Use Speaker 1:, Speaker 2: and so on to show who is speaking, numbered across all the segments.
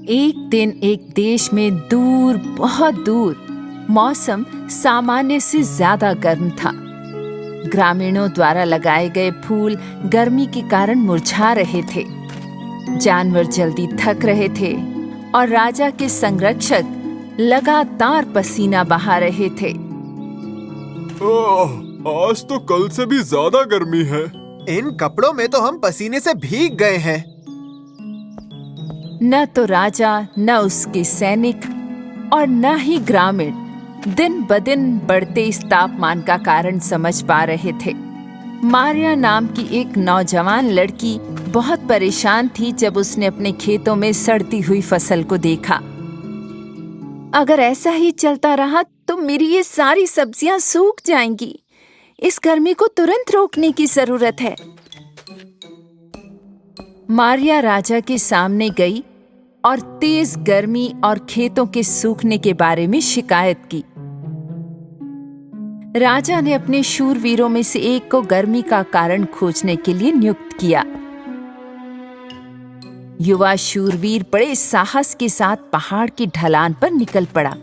Speaker 1: एक दिन एक देश में दूर, बहुत दूर, मौसम सामान्य से ज्यादा गर्म था। ग्रामीणों द्वारा लगाए गए फूल गर्मी के कारण मुरझा रहे थे। जानवर जल्दी थक रहे थे और राजा के संरक्षक लगातार पसीना बहा रहे थे।
Speaker 2: आज तो कल से भी ज्यादा गर्मी है।
Speaker 3: इन कपड़ों में तो हम पसीने से भीग गए हैं।
Speaker 1: न तो राजा, न उसके सैनिक और न ही ग्रामीण दिन बदिन बढ़ते इस तापमान का कारण समझ पा रहे थे। मारिया नाम की एक नौजवान लड़की बहुत परेशान थी जब उसने अपने खेतों में सड़ती हुई फसल को देखा। अगर ऐसा ही चलता रहा तो मेरी ये सारी सब्जियां सूख जाएंगी। इस गर्मी को तुरंत रोकने की जरूरत है। मारिया राजा के सामने गई और तेज गर्मी और खेतों के सूखने के बारे में शिकायत की। राजा ने अपने शूरवीरों में से एक को गर्मी का कारण खोजने के लिए नियुक्त किया। युवा शूरवीर बड़े साहस के साथ पहाड़ की ढलान पर निकल पड़ा।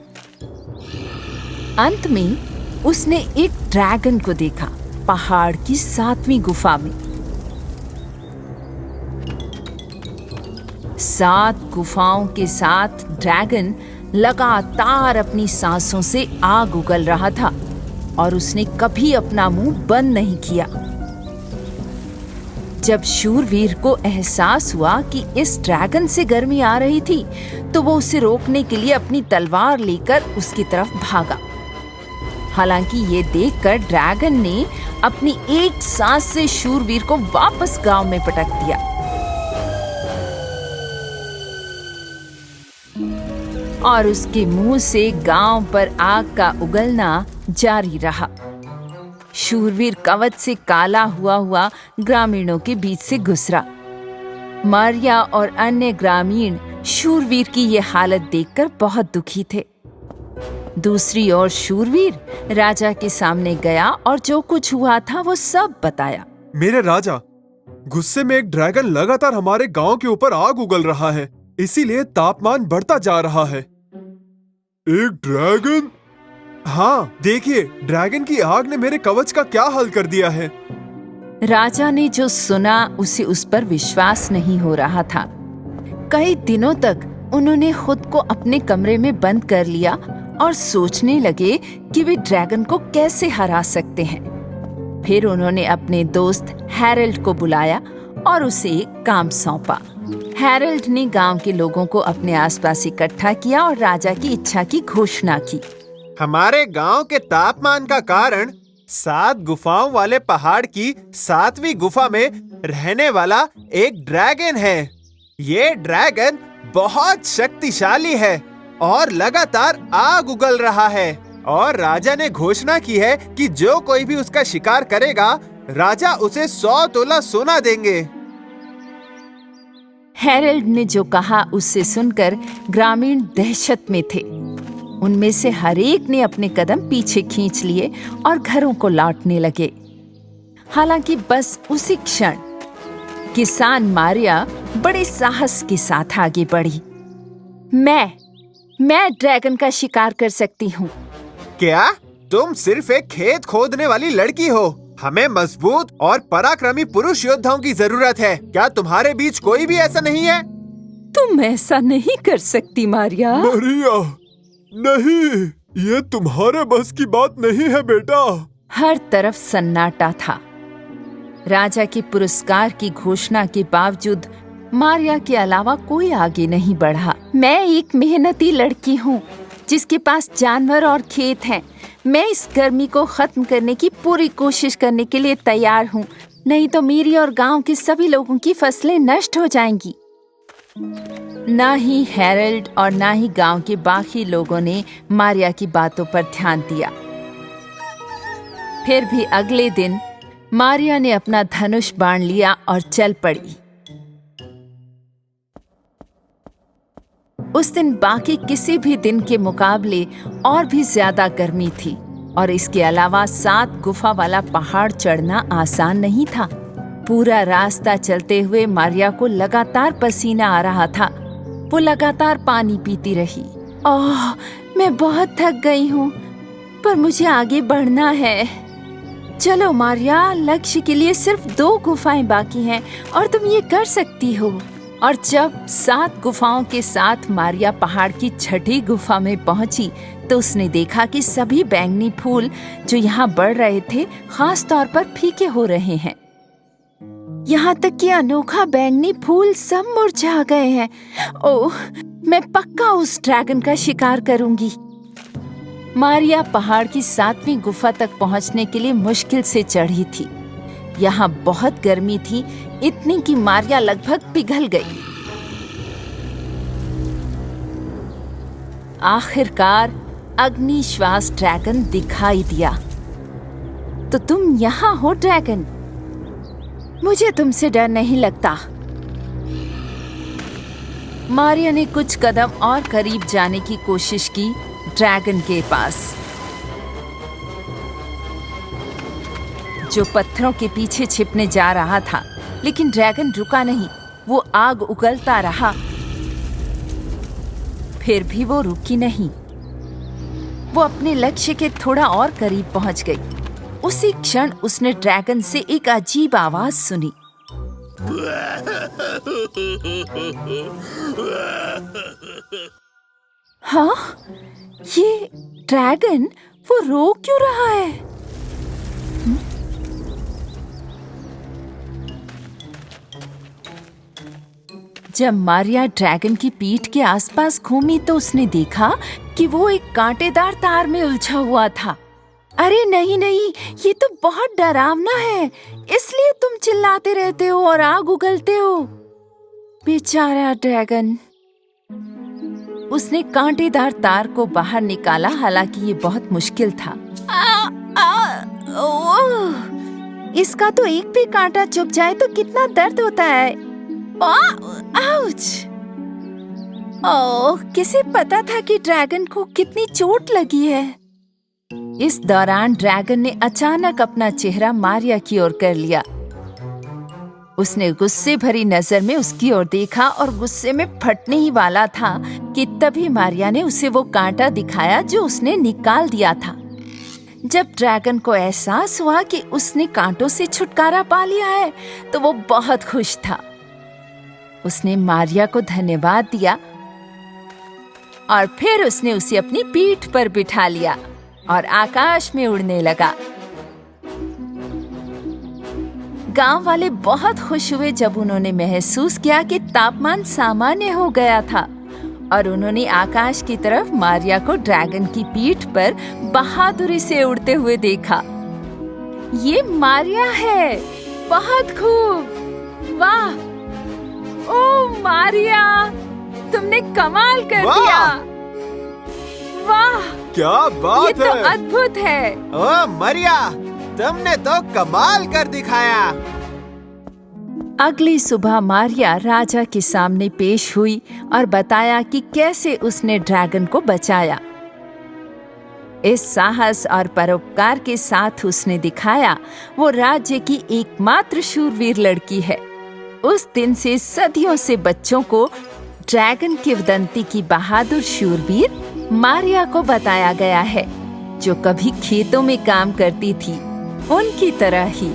Speaker 1: अंत में उसने एक ड्रैगन को देखा, पहाड़ की 7वीं गुफा में। 7 गुफाओं के साथ ड्रैगन लगातार अपनी सांसों से आग उगल रहा था और उसने कभी अपना मुंह बंद नहीं किया। जब शूरवीर को एहसास हुआ कि इस ड्रैगन से गर्मी आ रही थी, तो वो उसे रोकने के लिए अपनी तलवार लेकर उसकी तरफ भागा। हालांकि ये देखकर ड्रैगन ने अपनी एक सांस से शूरवीर को वापस गांव में पटक दिया। और उसके मुंह से गांव पर आग का उगलना जारी रहा। शूरवीर कवच से काला हुआ ग्रामीणों के बीच से गुजरा। मारिया और अन्य ग्रामीण शूरवीर की ये हालत देखकर बहुत दुखी थे। दूसरी ओर शूरवीर राजा के सामने गया और जो कुछ हुआ था वो सब बताया।
Speaker 2: मेरे राजा, गुस्से में एक ड्रैगन लगातार हमारे गांव के ऊपर आग उगल रहा है, इसीलिए तापमान बढ़ता जा रहा है। एक ड्रैगन? हाँ, देखिए, ड्रैगन की आग ने मेरे कवच का क्या हाल कर दिया है।
Speaker 1: राजा ने जो सुना उसे उस पर विश्वास नहीं हो रहा था। कई दिनों तक उन्होंने खुद को अपने कमरे में बंद कर लिया और सोचने लगे कि वे ड्रैगन को कैसे हरा सकते हैं। फिर उन्होंने अपने दोस्त हैरल्ड को बुलाया और उसे एक काम सौंपा। हैरल्ड ने गांव के लोगों को अपने आसपास इकट्ठा किया और राजा की इच्छा की घोषणा की।
Speaker 3: हमारे गांव के तापमान का कारण 7 गुफाओं वाले पहाड़ की 7वीं गुफा में रहने वाला एक ड्रैगन है। ये ड्रैगन बहुत शक्तिशाली है और लगातार आग उगल रहा है, और राजा ने घोषणा की है कि जो कोई भी उसका शिकार करेगा, राजा उसे 100 तोला सोना देंगे।
Speaker 1: हैरल्ड ने जो कहा उससे सुनकर ग्रामीण दहशत में थे। उनमें से हर एक ने अपने कदम पीछे खींच लिए और घरों को लौटने लगे। हालांकि बस उसी क्षण किसान मारिया बड़े साहस के साथ आगे बढ़ी। मैं ड्रैगन का शिकार कर सकती हूँ।
Speaker 3: क्या तुम सिर्फ एक खेत खोदने वाली लड़की हो? हमें मजबूत और पराक्रमी पुरुष योद्धाओं की जरूरत है। क्या तुम्हारे बीच कोई भी ऐसा नहीं है?
Speaker 1: तुम ऐसा नहीं कर सकती मारिया।
Speaker 2: मारिया, नहीं, ये तुम्हारे बस की बात नहीं है बेटा।
Speaker 1: हर तरफ सन्नाटा था। राजा के पुरस्कार की घोषणा के बावजूद मारिया के अलावा कोई आगे नहीं बढ़ा। मैं एक मेहनती लड़की हूँ जिसके पास जानवर और खेत हैं। मैं इस गर्मी को खत्म करने की पूरी कोशिश करने के लिए तैयार हूँ, नहीं तो मेरी और गांव के सभी लोगों की फसलें नष्ट हो जाएंगी। न ही हैरल्ड और न ही गांव के बाकी लोगों ने मारिया की बातों पर ध्यान दिया। फिर भी अगले दिन मारिया ने अपना धनुष बाण लिया और चल पड़ी। उस दिन बाकी किसी भी दिन के मुकाबले और भी ज्यादा गर्मी थी, और इसके अलावा 7 गुफा वाला पहाड़ चढ़ना आसान नहीं था। पूरा रास्ता चलते हुए मारिया को लगातार पसीना आ रहा था। वो लगातार पानी पीती रही। ओह, मैं बहुत थक गई हूँ, पर मुझे आगे बढ़ना है। चलो मारिया, लक्ष्य के लिए सिर्फ 2 गुफाएं बाकी हैं और तुम ये कर सकती हो। और जब 7 गुफाओं के साथ मारिया पहाड़ की 6ठी गुफा में पहुंची तो उसने देखा कि सभी बैंगनी फूल जो यहाँ बढ़ रहे थे खास तौर पर फीके हो रहे हैं। यहाँ तक कि अनोखा बैंगनी फूल सब मुरझा गए हैं। ओह, मैं पक्का उस ड्रैगन का शिकार करूंगी। मारिया पहाड़ की 7वीं गुफा तक पहुंचने के लिए मुश्किल से चढ़ी थी। यहाँ बहुत गर्मी थी, इतनी कि मारिया लगभग पिघल गई। आखिरकार अग्नि श्वास ड्रैगन दिखाई दिया। तो तुम यहाँ हो ड्रैगन? मुझे तुमसे डर नहीं लगता। मारिया ने कुछ कदम और करीब जाने की कोशिश की ड्रैगन के पास, जो पत्थरों के पीछे छिपने जा रहा था। लेकिन ड्रैगन रुका नहीं, वो आग उगलता रहा। फिर भी वो रुकी नहीं। वो अपने लक्ष्य के थोड़ा और करीब पहुंच गई। उसी क्षण उसने ड्रैगन से एक अजीब आवाज सुनी। हाँ, ये ड्रैगन, वो रो क्यों रहा है? जब मारिया ड्रैगन की पीठ के आसपास घूमी तो उसने देखा कि वो एक कांटेदार तार में उलझा हुआ था। अरे नहीं नहीं, ये तो बहुत डरावना है, इसलिए तुम चिल्लाते रहते हो और आग उगलते हो। बेचारा ड्रैगन। उसने कांटेदार तार को बाहर निकाला, हालांकि ये बहुत मुश्किल था। इसका तो एक भी कांटा चुभ जाए तो कितना दर्द होता है। आउच! ओह, किसे पता था कि ड्रैगन को कितनी चोट लगी है। इस दौरान ड्रैगन ने अचानक अपना चेहरा मारिया की ओर कर लिया। उसने गुस्से भरी नजर में उसकी ओर देखा और गुस्से में फटने ही वाला था कि तभी मारिया ने उसे वो कांटा दिखाया जो उसने निकाल दिया था। जब ड्रैगन को एहसास हुआ कि उसने कांटों से छुटकारा पा लिया है तो वो बहुत खुश था। उसने मारिया को धन्यवाद दिया और फिर उसने उसे अपनी पीठ पर बिठा लिया और आकाश में उड़ने लगा। गांव वाले बहुत खुश हुए जब उन्होंने महसूस किया कि तापमान सामान्य हो गया था और उन्होंने आकाश की तरफ मारिया को ड्रैगन की पीठ पर बहादुरी से उड़ते हुए देखा। ये मारिया है, बहुत खूब, वाह! ओह मारिया, तुमने कमाल कर दिया। वाह,
Speaker 3: क्या बात
Speaker 1: ये तो अद्भुत है।
Speaker 3: ओह मारिया, तुमने तो कमाल कर दिखाया।
Speaker 1: अगली सुबह मारिया राजा के सामने पेश हुई और बताया कि कैसे उसने ड्रैगन को बचाया। इस साहस और परोपकार के साथ उसने दिखाया वो राज्य की एकमात्र शूरवीर लड़की है। उस दिन से सदियों से बच्चों को ड्रैगन किंवदंती की बहादुर शूरवीर मारिया को बताया गया है, जो कभी खेतों में काम करती थी, उनकी तरह ही।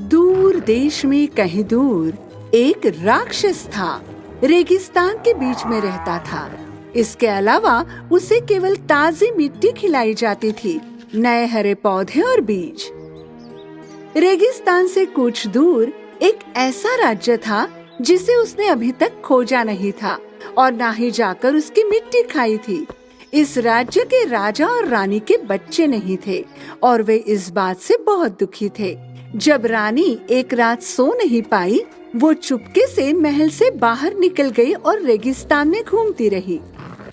Speaker 4: दूर देश में कहीं दूर एक राक्षस था। रेगिस्तान के बीच में रहता था। इसके अलावा उसे केवल ताजी मिट्टी खिलाई जाती थी, नए हरे पौधे और बीज। रेगिस्तान से कुछ दूर एक ऐसा राज्य था जिसे उसने अभी तक खोजा नहीं था और ना ही जाकर उसकी मिट्टी खाई थी। इस राज्य के राजा और रानी के बच्चे नहीं थे और वे इस बात से बहुत दुखी थे। जब रानी एक रात सो नहीं पाई, वो चुपके से महल से बाहर निकल गई और रेगिस्तान में घूमती रही।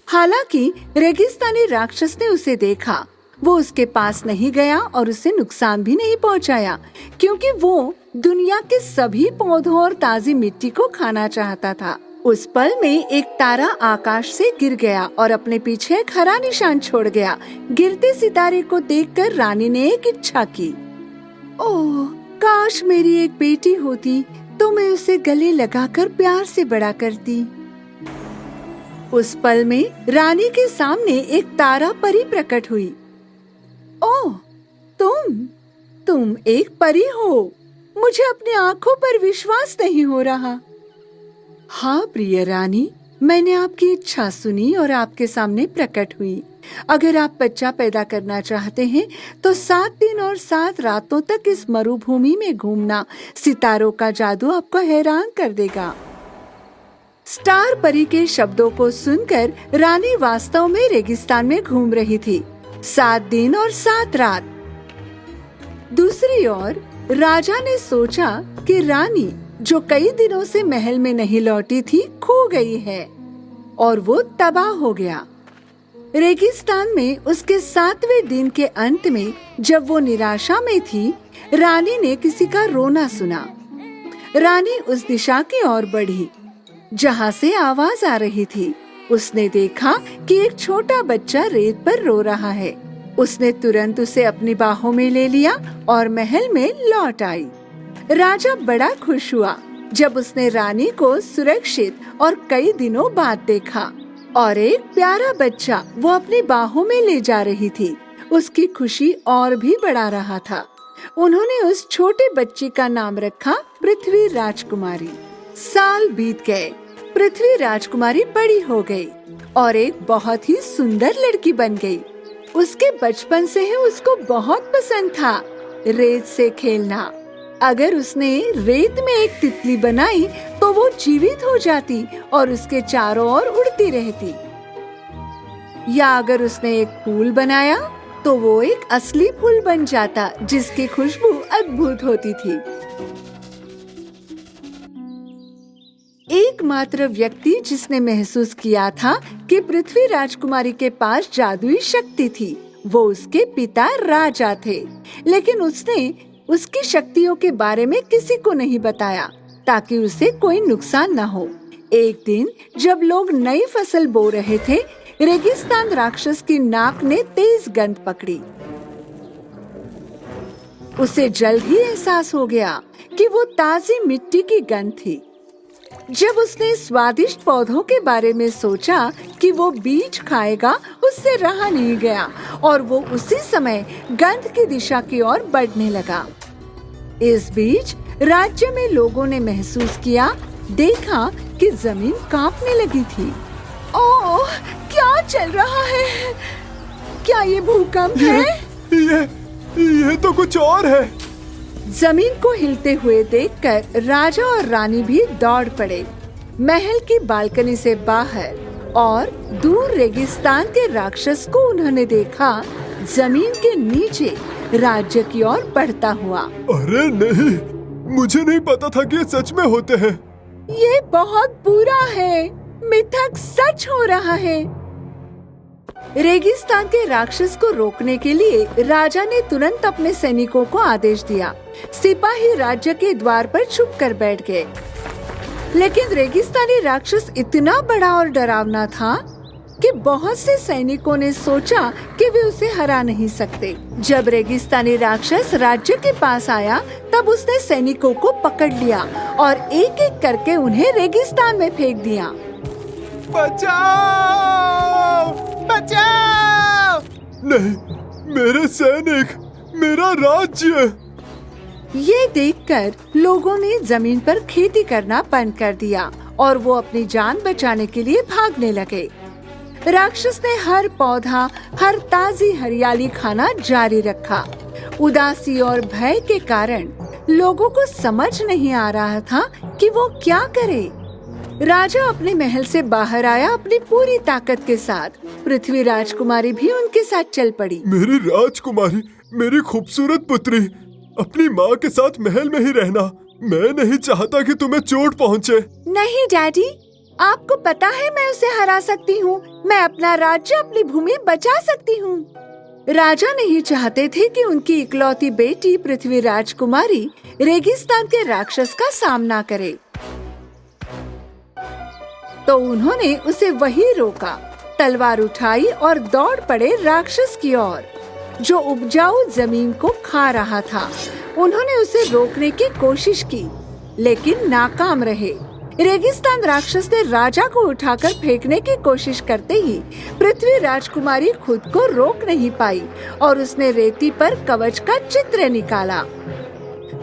Speaker 4: हालांकि रेगिस्तानी राक्षस ने उसे देखा। वो उसके पास नहीं गया और उसे नुकसान भी नहीं पहुंचाया, क्योंकि वो दुनिया के सभी पौधों और ताजी मिट्टी को खाना चाहता था। उस पल में एक तारा आकाश से गिर गया और अपने पीछे एक हरा निशान छोड़ गया। गिरते सितारे को देखकर रानी ने एक इच्छा की। ओह, काश मेरी एक बेटी होती तो तो मैं उसे गले लगाकर प्यार से बड़ा करती। उस पल में रानी के सामने एक तारा परी प्रकट हुई। ओह, तुम एक परी हो। मुझे अपनी आंखों पर विश्वास नहीं हो रहा। हाँ प्रिय रानी, मैंने आपकी इच्छा सुनी और आपके सामने प्रकट हुई। अगर आप बच्चा पैदा करना चाहते हैं तो 7 दिन और 7 रातों तक इस मरुभूमि में घूमना। सितारों का जादू आपको हैरान कर देगा। स्टार परी के शब्दों को सुनकर रानी वास्तव में रेगिस्तान में घूम रही थी। 7 दिन और 7 रात। दूसरी ओर राजा ने सोचा कि रानी, जो कई दिनों से महल में नहीं लौटी थी, खो गई है और वो तबाह हो गया। रेगिस्तान में उसके 7वें दिन के अंत में जब वो निराशा में थी, रानी ने किसी का रोना सुना। रानी उस दिशा की ओर बढ़ी जहाँ से आवाज आ रही थी। उसने देखा कि एक छोटा बच्चा रेत पर रो रहा है। उसने तुरंत उसे अपनी बाहों में ले लिया और महल में लौट आई। राजा बड़ा खुश हुआ जब उसने रानी को सुरक्षित और कई दिनों बाद देखा और एक प्यारा बच्चा वो अपनी बाहों में ले जा रही थी। उसकी खुशी और भी बढ़ा रहा था। उन्होंने उस छोटे बच्चे का नाम रखा पृथ्वी राजकुमारी। साल बीत गए। पृथ्वी राजकुमारी बड़ी हो गई और एक बहुत ही सुंदर लड़की बन गई। उसके बचपन से ही उसको बहुत पसंद था रेत से खेलना। अगर उसने रेत में एक तितली बनाई तो वो जीवित हो जाती और उसके चारों ओर उड़ती रहती। या अगर उसने एक फूल बनाया तो वो एक असली फूल बन जाता जिसकी खुशबू अद्भुत होती थी। एकमात्र व्यक्ति जिसने महसूस किया था कि पृथ्वी राजकुमारी के पास जादुई शक्ति थी, वो उसके पिता राजा थे। लेकिन उसने उसकी शक्तियों के बारे में किसी को नहीं बताया ताकि उसे कोई नुकसान न हो। एक दिन जब लोग नई फसल बो रहे थे, रेगिस्तान राक्षस की नाक ने तेज गंध पकड़ी। उसे जल्द ही एहसास हो गया कि वो ताजी मिट्टी की गंध थी। जब उसने स्वादिष्ट पौधों के बारे में सोचा कि वो बीज खाएगा, उससे रहा नहीं गया और वो उसी समय गंध की दिशा की ओर बढ़ने लगा। इस बीच राज्य में लोगों ने महसूस किया, देखा कि जमीन कांपने लगी थी। ओह, क्या चल रहा है? क्या ये भूकंप है?
Speaker 2: ये तो कुछ और है।
Speaker 4: जमीन को हिलते हुए देखकर राजा और रानी भी दौड़ पड़े महल की बालकनी से बाहर, और दूर रेगिस्तान के राक्षस को उन्होंने देखा जमीन के नीचे राज्य की ओर बढ़ता हुआ।
Speaker 2: अरे नहीं, मुझे नहीं पता था कि ये सच में होते हैं।
Speaker 4: ये बहुत बुरा है। मिथक सच हो रहा है। रेगिस्तान के राक्षस को रोकने के लिए राजा ने तुरंत अपने सैनिकों को आदेश दिया। सिपाही राज्य के द्वार पर छुप कर बैठ गए। लेकिन रेगिस्तानी राक्षस इतना बड़ा और डरावना था कि बहुत से सैनिकों ने सोचा कि वे उसे हरा नहीं सकते। जब रेगिस्तानी राक्षस राज्य के पास आया, तब उसने सैनिकों को पकड़ लिया और एक एक करके उन्हें रेगिस्तान में फेंक दिया।
Speaker 3: बचाओ! बचाओ!
Speaker 2: नहीं, मेरे सैनिक, मेरा राज्य।
Speaker 4: ये देखकर लोगों ने जमीन पर खेती करना बंद कर दिया और वो अपनी जान बचाने के लिए भागने लगे। राक्षस ने हर पौधा, हर ताजी हरियाली खाना जारी रखा। उदासी और भय के कारण लोगों को समझ नहीं आ रहा था कि वो क्या करे। राजा अपने महल से बाहर आया अपनी पूरी ताकत के साथ। पृथ्वी राजकुमारी भी उनके साथ चल पड़ी।
Speaker 2: मेरी राजकुमारी, मेरी खूबसूरत पुत्री, अपनी माँ के साथ महल में ही रहना। मैं नहीं चाहता कि तुम्हें चोट पहुँचे।
Speaker 4: नहीं डैडी, आपको पता है मैं उसे हरा सकती हूँ। मैं अपना राज्य, अपनी भूमि बचा सकती हूँ। राजा नहीं चाहते थे कि उनकी इकलौती बेटी पृथ्वी राजकुमारी रेगिस्तान के राक्षस का सामना करे, तो उन्होंने उसे वहीं रोका, तलवार उठाई और दौड़ पड़े राक्षस की ओर, जो उपजाऊ जमीन को खा रहा था। उन्होंने उसे रोकने की कोशिश की, लेकिन नाकाम रहे। रेगिस्तान राक्षस ने राजा को उठाकर फेंकने की कोशिश करते ही पृथ्वी राजकुमारी खुद को रोक नहीं पाई और उसने रेती पर कवच का चित्र निकाला।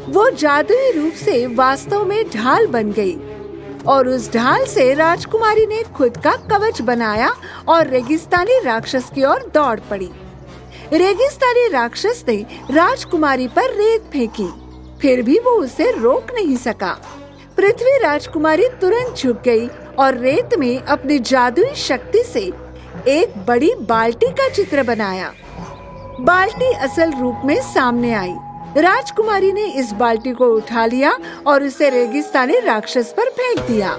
Speaker 4: वो जादुई रूप से वास्तव में ढाल बन गई और उस ढाल से राजकुमारी ने खुद का कवच बनाया और रेगिस्तानी राक्षस की ओर दौड़ पड़ी। रेगिस्तानी राक्षस ने राजकुमारी पर रेत फेंकी, फिर भी वो उसे रोक नहीं सका। पृथ्वी राजकुमारी तुरंत झुक गई और रेत में अपनी जादुई शक्ति से एक बड़ी बाल्टी का चित्र बनाया। बाल्टी असल रूप में सामने आई। राजकुमारी ने इस बाल्टी को उठा लिया और उसे रेगिस्तानी राक्षस पर फेंक दिया।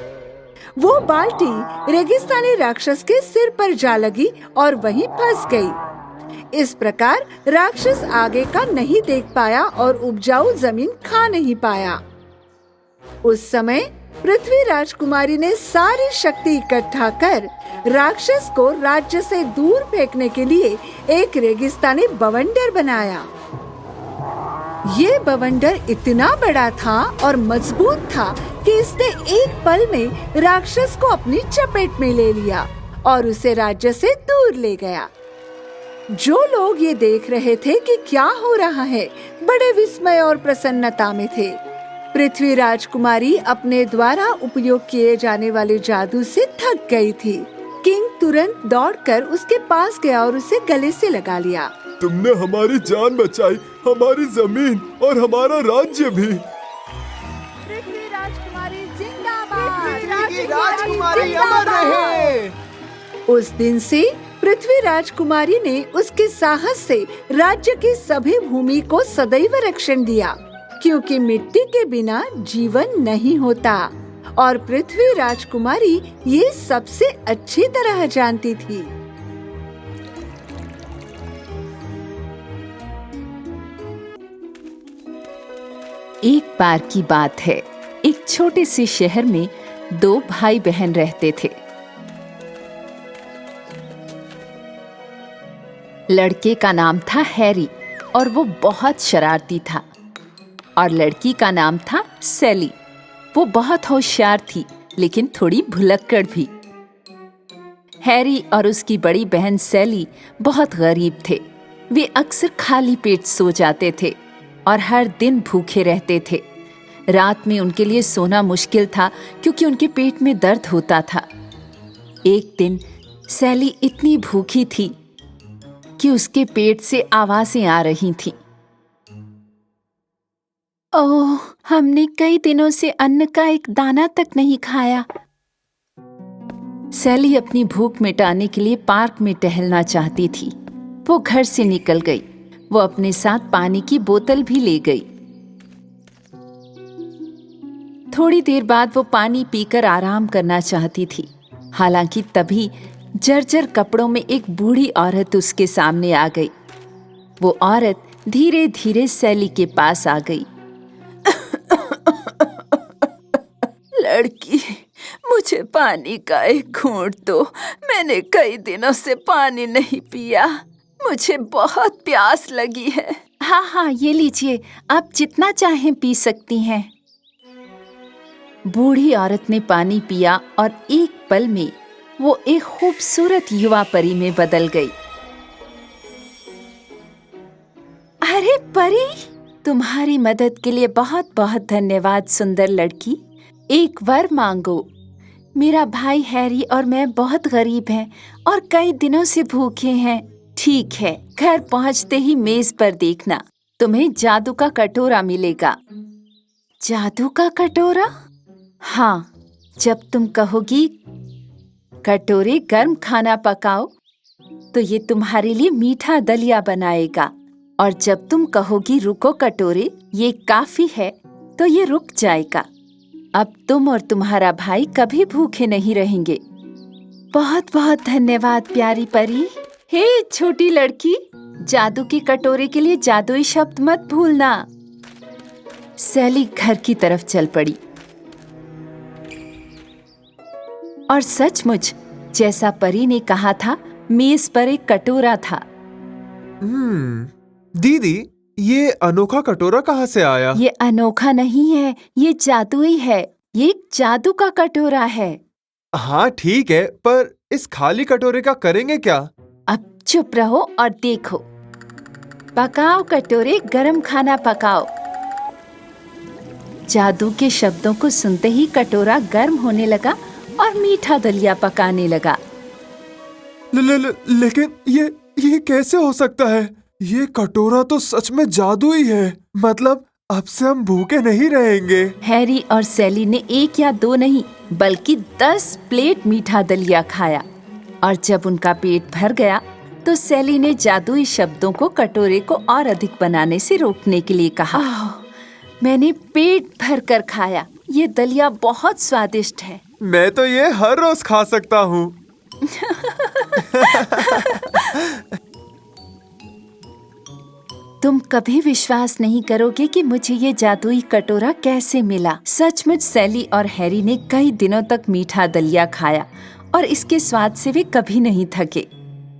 Speaker 4: वो बाल्टी रेगिस्तानी राक्षस के सिर पर जा लगी और वहीं फंस गई। इस प्रकार राक्षस आगे का नहीं देख पाया और उपजाऊ जमीन खा नहीं पाया। उस समय पृथ्वी राजकुमारी ने सारी शक्ति इकट्ठा कर राक्षस को राज्य से दूर फेंकने के लिए एक रेगिस्तानी बवंडर बनाया। ये बवंडर इतना बड़ा था और मजबूत था कि इसने एक पल में राक्षस को अपनी चपेट में ले लिया और उसे राज्य से दूर ले गया। जो लोग ये देख रहे थे कि क्या हो रहा है, बड़े विस्मय और प्रसन्नता में थे। पृथ्वी राजकुमारी अपने द्वारा उपयोग किए जाने वाले जादू से थक गई थी। किंग तुरंत दौड़कर उसके पास गया और उसे गले से लगा लिया।
Speaker 2: तुमने हमारी जान बचाई, हमारी जमीन और हमारा राज्य भी।
Speaker 4: पृथ्वी राजकुमारी जिंदाबाद!
Speaker 3: राजकुमारी अमर रहे।
Speaker 4: उस दिन से पृथ्वी राजकुमारी ने उसके साहस से राज्य की सभी भूमि को सदैव रक्षण दिया, क्योंकि मिट्टी के बिना जीवन नहीं होता और पृथ्वी राजकुमारी ये सबसे अच्छी तरह जानती थी।
Speaker 1: एक बार की बात है, एक छोटे से शहर में दो भाई बहन रहते थे। लड़के का नाम था हैरी और वो बहुत शरारती था, और लड़की का नाम था सैली। वो बहुत होशियार थी लेकिन थोड़ी भुलक्कड़ भी। हैरी और उसकी बड़ी बहन सैली बहुत गरीब थे। वे अक्सर खाली पेट सो जाते थे और हर दिन भूखे रहते थे। रात में उनके लिए सोना मुश्किल था क्योंकि उनके पेट में दर्द होता था। एक दिन सैली इतनी भूखी थी कि उसके पेट से आवाजें आ रही थीं। ओह, हमने कई दिनों से अन्न का एक दाना तक नहीं खाया। सैली अपनी भूख मिटाने के लिए पार्क में टहलना चाहती थी। वो घर से निकल गई। वो अपने साथ पानी की बोतल भी ले गई। थोड़ी देर बाद वो पानी पीकर आराम करना चाहती थी। हालांकि तभी जर्जर कपड़ों में एक बूढ़ी औरत उसके सामने आ गई। वो औरत धीरे धीरे सैली के पास आ गई। लड़की, मुझे पानी का एक घूंट दो। मैंने कई दिनों से पानी नहीं पिया। मुझे बहुत प्यास लगी है। हाँ हाँ, ये लीजिए, आप जितना चाहें पी सकती हैं। बूढ़ी औरत ने पानी पिया और एक पल में वो एक खूबसूरत युवा परी में बदल गई। अरे परी, तुम्हारी मदद के लिए बहुत बहुत धन्यवाद सुंदर लड़की। एक वर मांगो। मेरा भाई हैरी और मैं बहुत गरीब हैं और कई दिनों से भूखे हैं। ठीक है, घर पहुंचते ही मेज पर देखना, तुम्हें जादू का कटोरा मिलेगा। जादू का कटोरा? हाँ, जब तुम कहोगी कटोरे गर्म खाना पकाओ तो ये तुम्हारे लिए मीठा दलिया बनाएगा, और जब तुम कहोगी रुको कटोरे, ये काफी है, तो ये रुक जाएगा। अब तुम और तुम्हारा भाई कभी भूखे नहीं रहेंगे। बहुत बहुत धन्यवाद प्यारी परी। हे छोटी लड़की, जादू के कटोरे के लिए जादुई शब्द मत भूलना। सैली घर की तरफ चल पड़ी और सचमुच जैसा परी ने कहा था, मेज पर एक कटोरा था।
Speaker 3: दीदी,
Speaker 2: ये अनोखा कटोरा कहाँ से आया?
Speaker 1: ये अनोखा नहीं है, ये जादुई है। ये एक जादू का कटोरा है।
Speaker 2: हाँ ठीक है, पर इस खाली कटोरे का करेंगे क्या?
Speaker 1: अब चुप रहो और देखो। पकाओ कटोरे, गरम खाना पकाओ। जादू के शब्दों को सुनते ही कटोरा गर्म होने लगा और मीठा दलिया पकाने लगा।
Speaker 2: लेकिन ये कैसे हो सकता है? ये कटोरा तो सच में जादुई है। मतलब अब से हम भूखे नहीं रहेंगे।
Speaker 1: हैरी और सैली ने 1 या 2 नहीं बल्कि 10 प्लेट मीठा दलिया खाया और जब उनका पेट भर गया तो सैली ने जादुई शब्दों को कटोरे को और अधिक बनाने से रोकने के लिए कहा। मैंने पेट भर कर खाया। ये दलिया बहुत स्वादिष्ट है।
Speaker 2: मैं तो ये हर रोज खा सकता हूँ।
Speaker 1: तुम कभी विश्वास नहीं करोगे कि मुझे ये जादुई कटोरा कैसे मिला। सचमुच सैली और हैरी ने कई दिनों तक मीठा दलिया खाया और इसके स्वाद से वे कभी नहीं थके।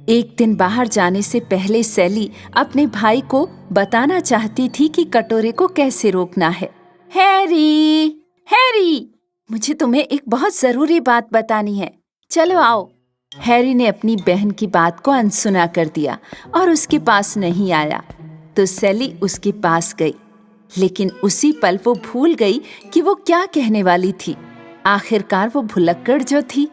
Speaker 1: एक दिन बाहर जाने से पहले सैली अपने भाई को बताना चाहती थी कि कटोरे को कैसे रोकना है। हैरी, हैरी, मुझे तुम्हें एक बहुत जरूरी बात बतानी है। चलो आओ। हैरी ने अपनी बहन की बात को अनसुना कर दिया और उसके पास नहीं आया। तो सैली उसके पास गई, लेकिन उसी पल वो भूल गई कि वो क्या कहने वाली थी। आखिरकार वो भुलक्कड़ जो थी।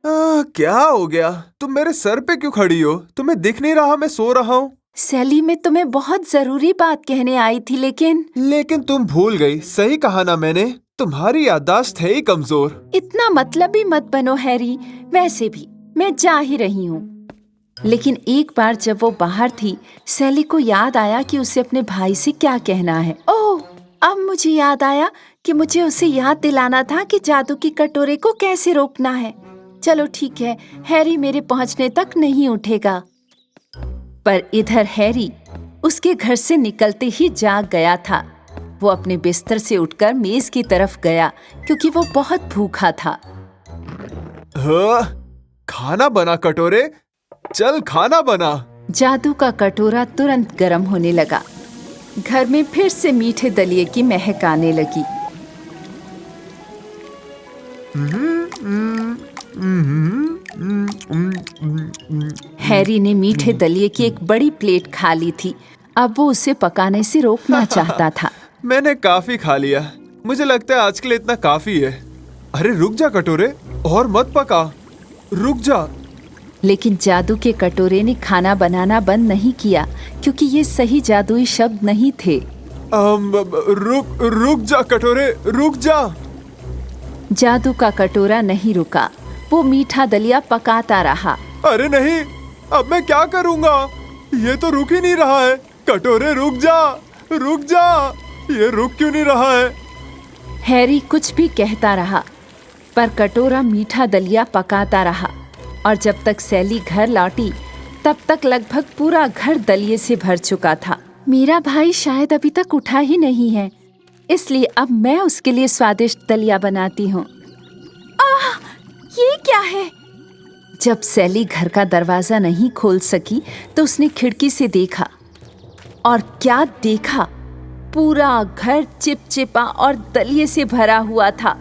Speaker 2: क्या हो गया? तुम मेरे सर पे क्यों खड़ी हो? तुम्हें दिख नहीं रहा मैं सो रहा हूँ?
Speaker 1: सैली, मैं तुम्हें बहुत जरूरी बात कहने आई थी, लेकिन
Speaker 2: तुम भूल गई। सही कहा ना मैंने? तुम्हारी याददाश्त है ही कमजोर।
Speaker 1: इतना मतलबी मत बनो हैरी। वैसे भी मैं जा ही रही हूँ। लेकिन एक बार जब वो बाहर थी, सैली को याद आया कि उसे अपने भाई से क्या कहना है। ओह, अब मुझे याद आया कि मुझे उसे याद दिलाना था कि जादू की कटोरे को कैसे रोकना है। चलो ठीक है, हैरी मेरे पहुंचने तक नहीं उठेगा। पर इधर हैरी उसके घर से निकलते ही जाग गया था। वो अपने बिस्तर से उठकर मेज की तरफ गया क्योंकि वो बहुत भूखा था।
Speaker 2: खाना बना कटोरे, चल खाना बना।
Speaker 1: जादू का कटोरा तुरंत गर्म होने लगा। घर में फिर से मीठे दलिये की महक आने लगी। हैरी ने मीठे दलिये की एक बड़ी प्लेट खा ली थी। अब वो उसे पकाने से रोकना चाहता था।
Speaker 2: मैंने काफी खा लिया। मुझे लगता है आज के लिए इतना काफी है। अरे रुक जा कटोरे, और मत पका। रुक जा।
Speaker 1: लेकिन जादू के कटोरे ने खाना बनाना बंद नहीं किया क्योंकि ये सही जादुई शब्द नहीं थे।
Speaker 2: रुक जा कटोरे, रुक जा।
Speaker 1: जादू का कटोरा नहीं रुका। वो मीठा दलिया पकाता रहा।
Speaker 2: अरे नहीं, अब मैं क्या करूँगा? ये तो रुक ही नहीं रहा है। कटोरे रुक जा, रुक जा। ये रुक क्यों नहीं रहा है?
Speaker 1: हैरी कुछ भी कहता रहा, पर कटोरा मीठा दलिया पकाता रहा और जब तक सैली घर लौटी तब तक लगभग पूरा घर दलिये से भर चुका था। मेरा भाई शायद अभी तक उठा ही नहीं है, इसलिए अब मैं उसके लिए स्वादिष्ट दलिया बनाती हूँ। आह, ये क्या है? जब सैली घर का दरवाजा नहीं खोल सकी तो उसने खिड़की से देखा, और क्या देखा! पूरा घर चिपचिपा और दलिये से भरा हुआ था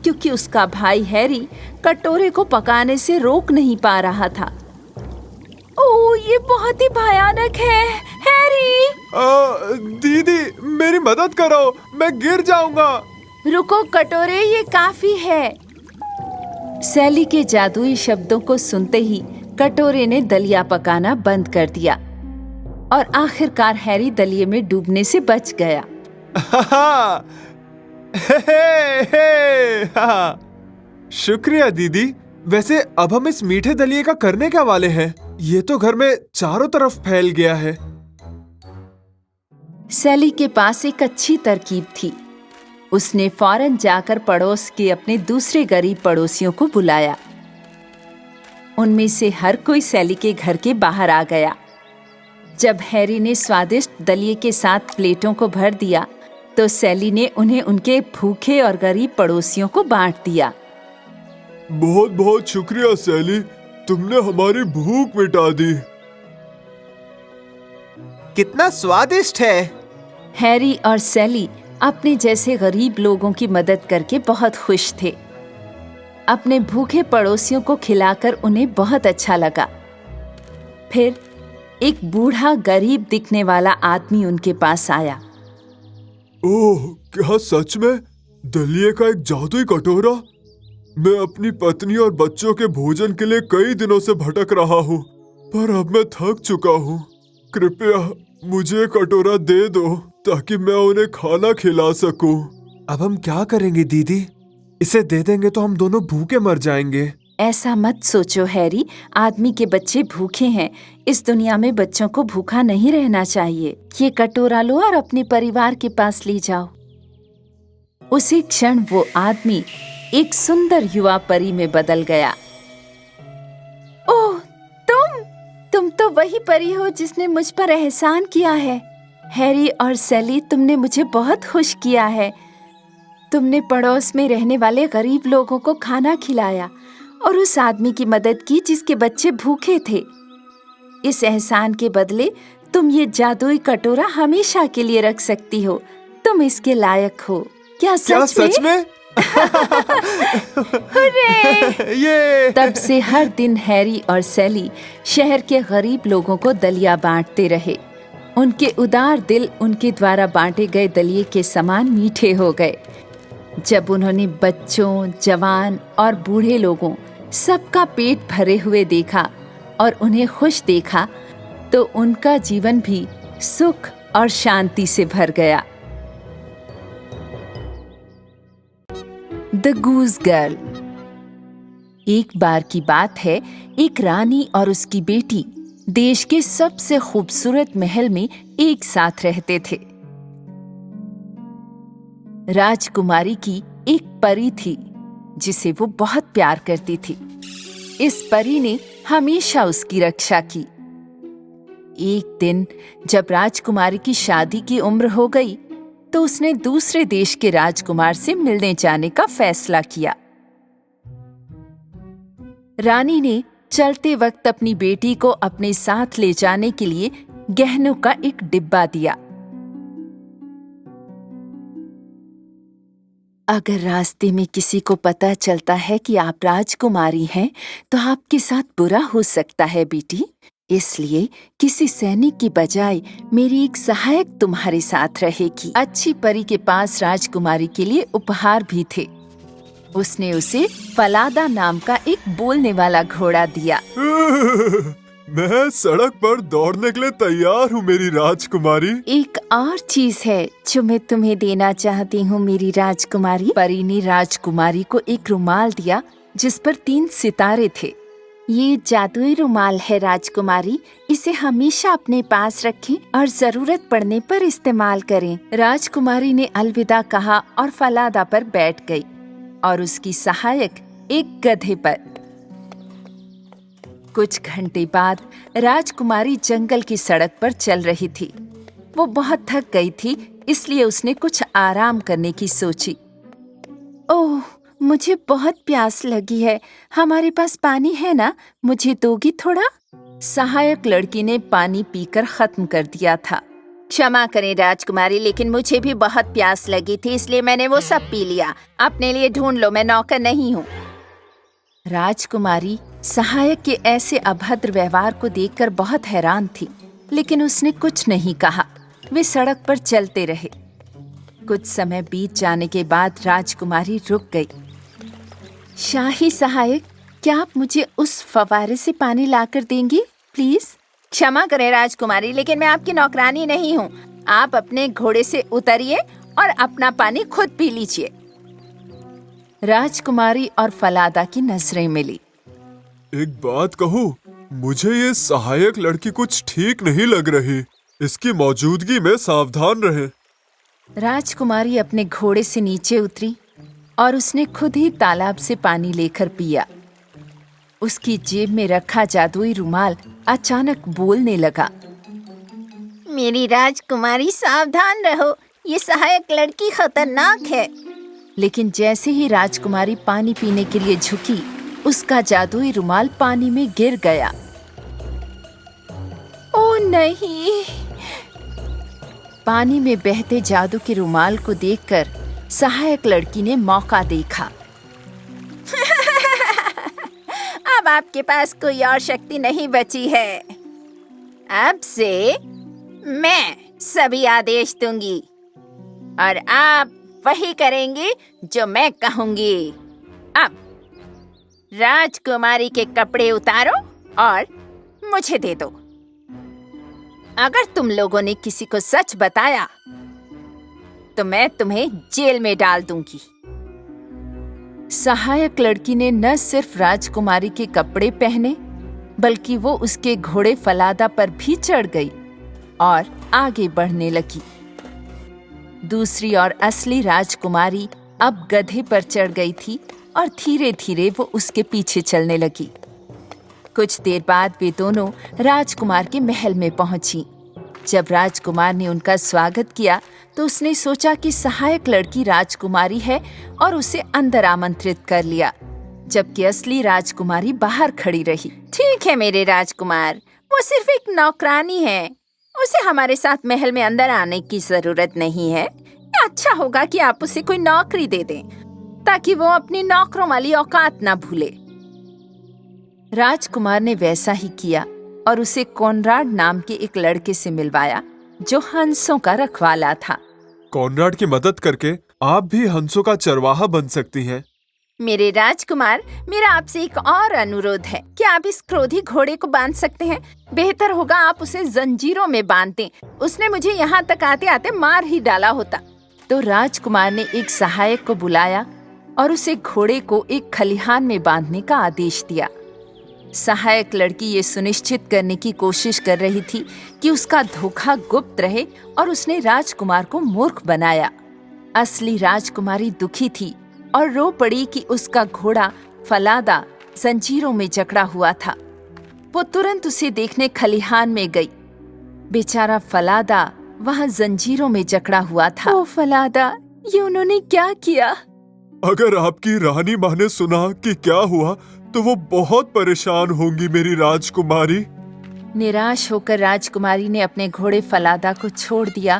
Speaker 1: क्योंकि उसका भाई हैरी कटोरे को पकाने से रोक नहीं पा रहा था। ओह, ये बहुत ही भयानक है। हैरी!
Speaker 2: दीदी, मेरी मदद करो, मैं गिर जाऊंगा।
Speaker 1: रुको कटोरे, ये काफी है। सैली के जादुई शब्दों को सुनते ही कटोरे ने दलिया पकाना बंद कर दिया और आखिरकार हैरी दलिये में डूबने से बच गया।
Speaker 2: शुक्रिया दीदी। वैसे अब हम इस मीठे दलिये का करने क्या वाले हैं? ये तो घर में चारों तरफ फैल गया है।
Speaker 1: सैली के पास एक अच्छी तरकीब थी। उसने फौरन जाकर पड़ोस के अपने दूसरे गरीब पड़ोसियों को बुलाया। उनमें से हर कोई सैली के घर के बाहर आ गया। जब हैरी ने स्वादिष्ट दलिये के साथ प्लेटों को भर दिया तो सैली ने उन्हें उनके भूखे और गरीब पड़ोसियों को बांट दिया।
Speaker 2: बहुत बहुत शुक्रिया सैली, तुमने हमारी भूख मिटा दी।
Speaker 3: कितना स्वादिष्ट है।
Speaker 1: हैरी और सैली अपने जैसे गरीब लोगों की मदद करके बहुत खुश थे। अपने भूखे पड़ोसियों को खिलाकर उन्हें बहुत अच्छा लगा। फिर एक बूढ़ा गरीब दिखने वाला आदमी उनके पास आया।
Speaker 2: ओह, क्या सच में दलिए का एक जादुई कटोरा? मैं अपनी पत्नी और बच्चों के भोजन के लिए कई दिनों से भटक रहा हूँ, पर अब मैं थक चुका हूँ। कृपया मुझे कटोरा दे दो ताकि मैं उन्हें खाना खिला सकूं। अब हम क्या करेंगे दीदी? इसे दे देंगे तो हम दोनों भूखे मर जाएंगे।
Speaker 1: ऐसा मत सोचो हैरी, आदमी के बच्चे भूखे हैं। इस दुनिया में बच्चों को भूखा नहीं रहना चाहिए। ये कटोरा लो और अपने परिवार के पास ले जाओ। उसी क्षण वो आदमी एक सुंदर युवा परी में बदल गया। ओह, तुम तो वही परी हो जिसने मुझ पर एहसान किया है। हैरी और सैली, तुमने मुझे बहुत खुश किया है। तुमने पड़ोस में रहने वाले गरीब लोगों को खाना खिलाया और उस आदमी की मदद की जिसके बच्चे भूखे थे। इस एहसान के बदले तुम ये जादुई कटोरा हमेशा के लिए रख सकती हो। तुम इसके लायक हो। क्या सच में?
Speaker 2: ये
Speaker 1: तब से हर दिन हैरी और सैली शहर के गरीब लोगों को दलिया बांटते रहे। उनके उदार दिल उनके द्वारा बांटे गए दलिये के समान मीठे हो गए। जब उन्होंने बच्चों, जवान और बूढ़े लोगों सबका पेट भरे हुए देखा और उन्हें खुश देखा, तो उनका जीवन भी सुख और शांति से भर गया। The goose girl. एक बार की बात है, एक रानी और उसकी बेटी देश के सबसे खूबसूरत महल में एक साथ रहते थे। राजकुमारी की एक परी थी जिसे वो बहुत प्यार करती थी। इस परी ने हमेशा उसकी रक्षा की। एक दिन जब राजकुमारी की शादी की उम्र हो गई, तो उसने दूसरे देश के राजकुमार से मिलने जाने का फैसला किया। रानी ने चलते वक्त अपनी बेटी को अपने साथ ले जाने के लिए गहनों का एक डिब्बा दिया। अगर रास्ते में किसी को पता चलता है कि आप राजकुमारी हैं, तो आपके साथ बुरा हो सकता है बेटी। इसलिए किसी सैनिक की बजाय मेरी एक सहायक तुम्हारे साथ रहेगी। अच्छी परी के पास राजकुमारी के लिए उपहार भी थे। उसने उसे फलादा नाम का एक बोलने वाला घोड़ा दिया।
Speaker 2: मैं सड़क पर दौड़ने के लिए तैयार हूँ मेरी राजकुमारी।
Speaker 1: एक और चीज है जो मैं तुम्हें देना चाहती हूँ मेरी राजकुमारी। परी ने राजकुमारी को एक रुमाल दिया जिस पर 3 सितारे थे। ये जादुई रुमाल है राजकुमारी, इसे हमेशा अपने पास रखें और जरूरत पड़ने पर इस्तेमाल करें। राजकुमारी ने अलविदा कहा और फलादा पर बैठ गई और उसकी सहायक एक गधे पर। कुछ घंटे बाद राजकुमारी जंगल की सड़क पर चल रही थी। वो बहुत थक गई थी, इसलिए उसने कुछ आराम करने की सोची। ओह, मुझे बहुत प्यास लगी है। हमारे पास पानी है ना? मुझे दोगी थोड़ा? सहायक लड़की ने पानी पीकर खत्म कर दिया था। क्षमा करें राजकुमारी, लेकिन मुझे भी बहुत प्यास लगी थी, इसलिए मैंने वो सब पी लिया। अपने लिए ढूंढ लो, मैं नौकर नहीं हूँ। राजकुमारी सहायक के ऐसे अभद्र व्यवहार को देखकर बहुत हैरान थी, लेकिन उसने कुछ नहीं कहा। वे सड़क पर चलते रहे। कुछ समय बीत जाने के बाद राजकुमारी रुक गई। शाही सहायक, क्या आप मुझे उस फव्वारे से पानी लाकर देंगी प्लीज? क्षमा करें राजकुमारी, लेकिन मैं आपकी नौकरानी नहीं हूँ। आप अपने घोड़े से उतरिए और अपना पानी खुद पी लीजिए। राजकुमारी और फलादा की नजरें मिली।
Speaker 2: एक बात कहूँ, मुझे ये सहायक लड़की कुछ ठीक नहीं लग रही। इसकी मौजूदगी में सावधान रहें।
Speaker 1: राजकुमारी अपने घोड़े से नीचे उतरी और उसने खुद ही तालाब से पानी लेकर पिया। उसकी जेब में रखा जादुई रुमाल अचानक बोलने लगा।
Speaker 5: मेरी राजकुमारी, सावधान रहो, ये सहायक लड़की खतरनाक है।
Speaker 1: लेकिन जैसे ही राजकुमारी पानी पीने के लिए झुकी, उसका जादुई रुमाल पानी में गिर गया। ओ नहीं, पानी में बहते जादू के रुमाल को देखकर सहायक लड़की ने मौका देखा।
Speaker 5: अब आपके पास कोई और शक्ति नहीं बची है। अब से मैं सभी आदेश दूंगी और आप वही करेंगे जो मैं कहूंगी। अब राजकुमारी के कपड़े उतारो और मुझे दे दो। अगर तुम लोगों ने किसी को सच बताया तो मैं तुम्हें जेल में डाल दूंगी।
Speaker 1: सहायक लड़की ने न सिर्फ राजकुमारी के कपड़े पहने बल्कि वो उसके घोड़े फलादा पर भी चढ़ गई और आगे बढ़ने लगी। दूसरी ओर असली राजकुमारी अब गधे पर चढ़ गई थी और धीरे धीरे वो उसके पीछे चलने लगी। कुछ देर बाद वे दोनों राजकुमार के महल में पहुंची। जब राजकुमार ने उनका स्वागत किया तो उसने सोचा कि सहायक लड़की राजकुमारी है और उसे अंदर आमंत्रित कर लिया, जबकि असली राजकुमारी बाहर खड़ी रही।
Speaker 5: ठीक है मेरे राजकुमार, वो सिर्फ एक नौकरानी है, उसे हमारे साथ महल में अंदर आने की जरूरत नहीं है। अच्छा होगा कि आप उसे कोई नौकरी दे दें ताकि वो अपनी नौकरों वाली औकात ना भूले।
Speaker 1: राजकुमार ने वैसा ही किया और उसे कॉनराड नाम के एक लड़के से मिलवाया जो हंसों का रखवाला था।
Speaker 2: कॉनराड की मदद करके आप भी हंसों का चरवाहा बन सकती हैं।
Speaker 5: मेरे राजकुमार, मेरा आपसे एक और अनुरोध है। क्या आप इस क्रोधी घोड़े को बांध सकते हैं? बेहतर होगा आप उसे जंजीरों में बांध दें। उसने मुझे यहाँ तक आते आते मार ही डाला होता।
Speaker 1: तो राजकुमार ने एक सहायक को बुलाया और उसे घोड़े को एक खलिहान में बांधने का आदेश दिया। सहायक लड़की ये सुनिश्चित करने की कोशिश कर रही थी कि उसका धोखा गुप्त रहे और उसने राजकुमार को मूर्ख बनाया। असली राजकुमारी दुखी थी और रो पड़ी कि उसका घोड़ा फलादा जंजीरों में जकड़ा हुआ था। वो तुरंत उसे देखने खलिहान में गई। बेचारा फलादा वहाँ जंजीरों में जकड़ा हुआ था। ओ फलादा, ये उन्होंने क्या किया?
Speaker 2: अगर आपकी रानी माँ ने सुना कि क्या हुआ तो वो बहुत परेशान होंगी मेरी राजकुमारी।
Speaker 1: निराश होकर राजकुमारी ने अपने घोड़े फलादा को छोड़ दिया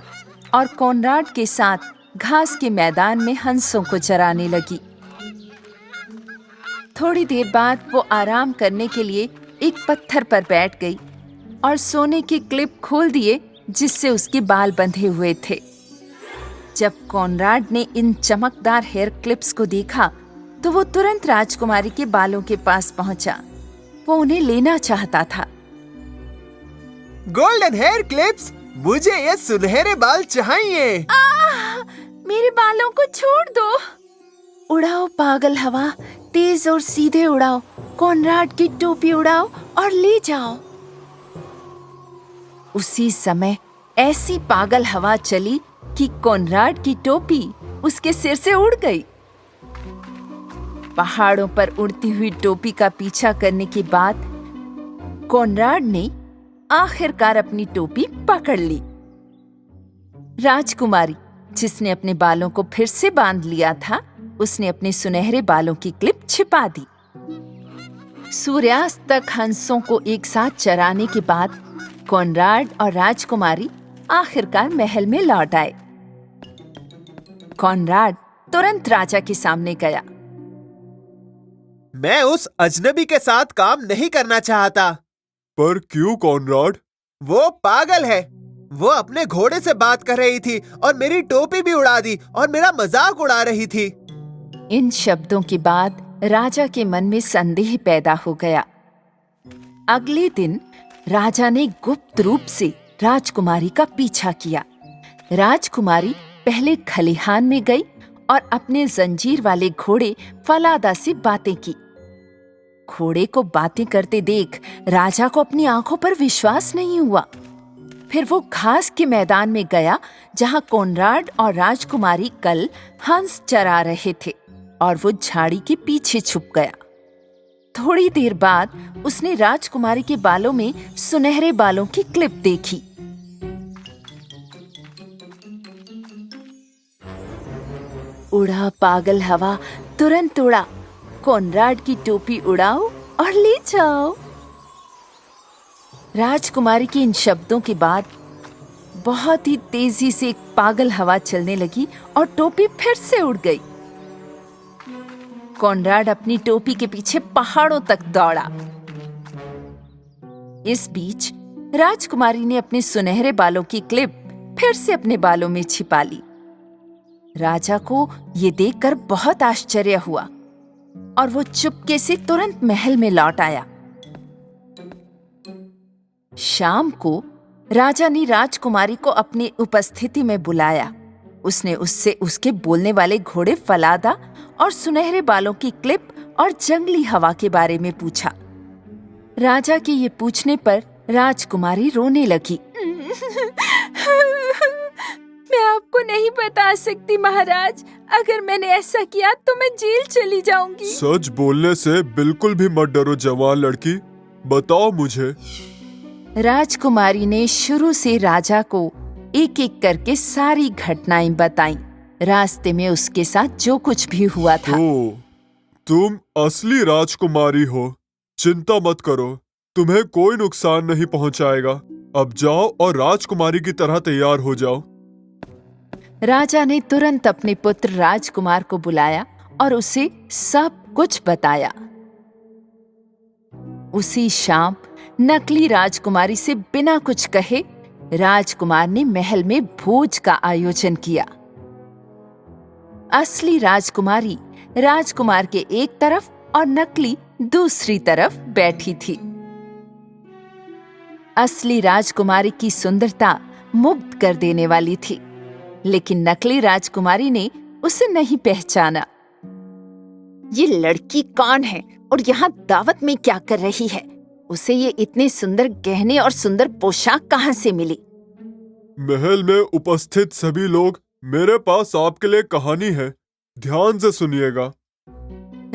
Speaker 1: और कॉनराड के साथ घास के मैदान में हंसों को चराने लगी। थोड़ी देर बाद वो आराम करने के लिए एक पत्थर पर बैठ गई और सोने के क्लिप खोल दिए जिससे उसके बाल बंधे हुए थे। जब कॉनराड ने इन चमकदार हेयर क्लिप्स को देखा तो वो तुरंत राजकुमारी के बालों के पास पहुंचा। वो उन्हें लेना चाहता था।
Speaker 3: गोल्डन हेयर क्लिप्स, मुझे ये सुनहरे बाल चाहिए।
Speaker 1: मेरे बालों को छोड़ दो। उड़ाओ पागल हवा, तेज और सीधे उड़ाओ। कॉनराड की टोपी उड़ाओ और ले जाओ। उसी समय ऐसी पागल हवा चली कि कॉनराड की टोपी उसके सिर से उड़ गई। पहाड़ों पर उड़ती हुई टोपी का पीछा करने के बाद कॉनराड ने आखिरकार अपनी टोपी पकड़ ली। राजकुमारी, जिसने अपने बालों को फिर से बांध लिया था, उसने अपने सुनहरे बालों की क्लिप छिपा दी। सूर्यास्त तक हंसों को एक साथ चराने के बाद कॉनराड और राजकुमारी आखिरकार महल में लौट आए। कॉनराड तुरंत राजा के सामने गया।
Speaker 3: मैं उस अजनबी के साथ काम नहीं करना चाहता।
Speaker 2: पर क्यों कॉनराड?
Speaker 3: वो पागल है। वो अपने घोड़े से बात कर रही थी और मेरी टोपी भी उड़ा दी और मेरा मजाक उड़ा रही थी।
Speaker 1: इन शब्दों के बाद राजा के मन में संदेह पैदा हो गया। अगले दिन राजा ने गुप्त रूप से राजकुमारी का पीछा किया। राजकुमारी पहले खलिहान में गई और अपने जंजीर वाले घोड़े फलादा से बातें की। घोड़े को बातें करते देख राजा को अपनी आंखों पर विश्वास नहीं हुआ। फिर वो घास के मैदान में गया जहां कॉनराड और राजकुमारी कल हंस चरा रहे थे और वो झाड़ी के पीछे छुप गया। थोड़ी देर बाद उसने राजकुमारी के बालों में सुनहरे बालों की क्लिप देखी। उड़ा पागल हवा, तुरंत उड़ा। कॉनराड की टोपी उड़ाओ और ले जाओ। राजकुमारी के इन शब्दों के बाद बहुत ही तेजी से एक पागल हवा चलने लगी और टोपी फिर से उड़ गई। कॉनराड अपनी टोपी के पीछे पहाड़ों तक दौड़ा। इस बीच राजकुमारी ने अपने सुनहरे बालों की क्लिप फिर से अपने बालों में छिपा ली। राजा को ये देखकर बहुत आश्चर्य हुआ और वो चुपके से तुरंत महल में लौट आया। शाम को राजा ने राजकुमारी को अपनी उपस्थिति में बुलाया। उसने उससे उसके बोलने वाले घोड़े फलादा और सुनहरे बालों की क्लिप और जंगली हवा के बारे में पूछा। राजा के ये पूछने पर राजकुमारी रोने लगी। मैं आपको नहीं बता सकती महाराज, अगर मैंने ऐसा किया तो मैं जेल चली जाऊंगी।
Speaker 2: सच बोलने से बिल्कुल भी मत डरो जवान लड़की, बताओ मुझे।
Speaker 1: राजकुमारी ने शुरू से राजा को एक एक करके सारी घटनाएं बताईं। रास्ते में उसके साथ जो कुछ भी हुआ था।
Speaker 2: तो तुम असली राजकुमारी हो, चिंता मत करो, तुम्हें कोई नुकसान नहीं पहुंचाएगा। अब जाओ और राजकुमारी की तरह तैयार हो जाओ।
Speaker 1: राजा ने तुरंत अपने पुत्र राजकुमार को बुलाया और उसे सब कुछ बताया। उसी शाम नकली राजकुमारी से बिना कुछ कहे राजकुमार ने महल में भोज का आयोजन किया। असली राजकुमारी राजकुमार के एक तरफ और नकली दूसरी तरफ बैठी थी। असली राजकुमारी की सुंदरता मुग्ध कर देने वाली थी, लेकिन नकली राजकुमारी ने उसे नहीं पहचाना। ये लड़की कौन है और यहाँ दावत में क्या कर रही है? उसे ये इतने सुंदर गहने और सुंदर पोशाक कहाँ से मिली?
Speaker 2: महल में उपस्थित सभी लोग, मेरे पास आपके लिए कहानी है, ध्यान से सुनिएगा।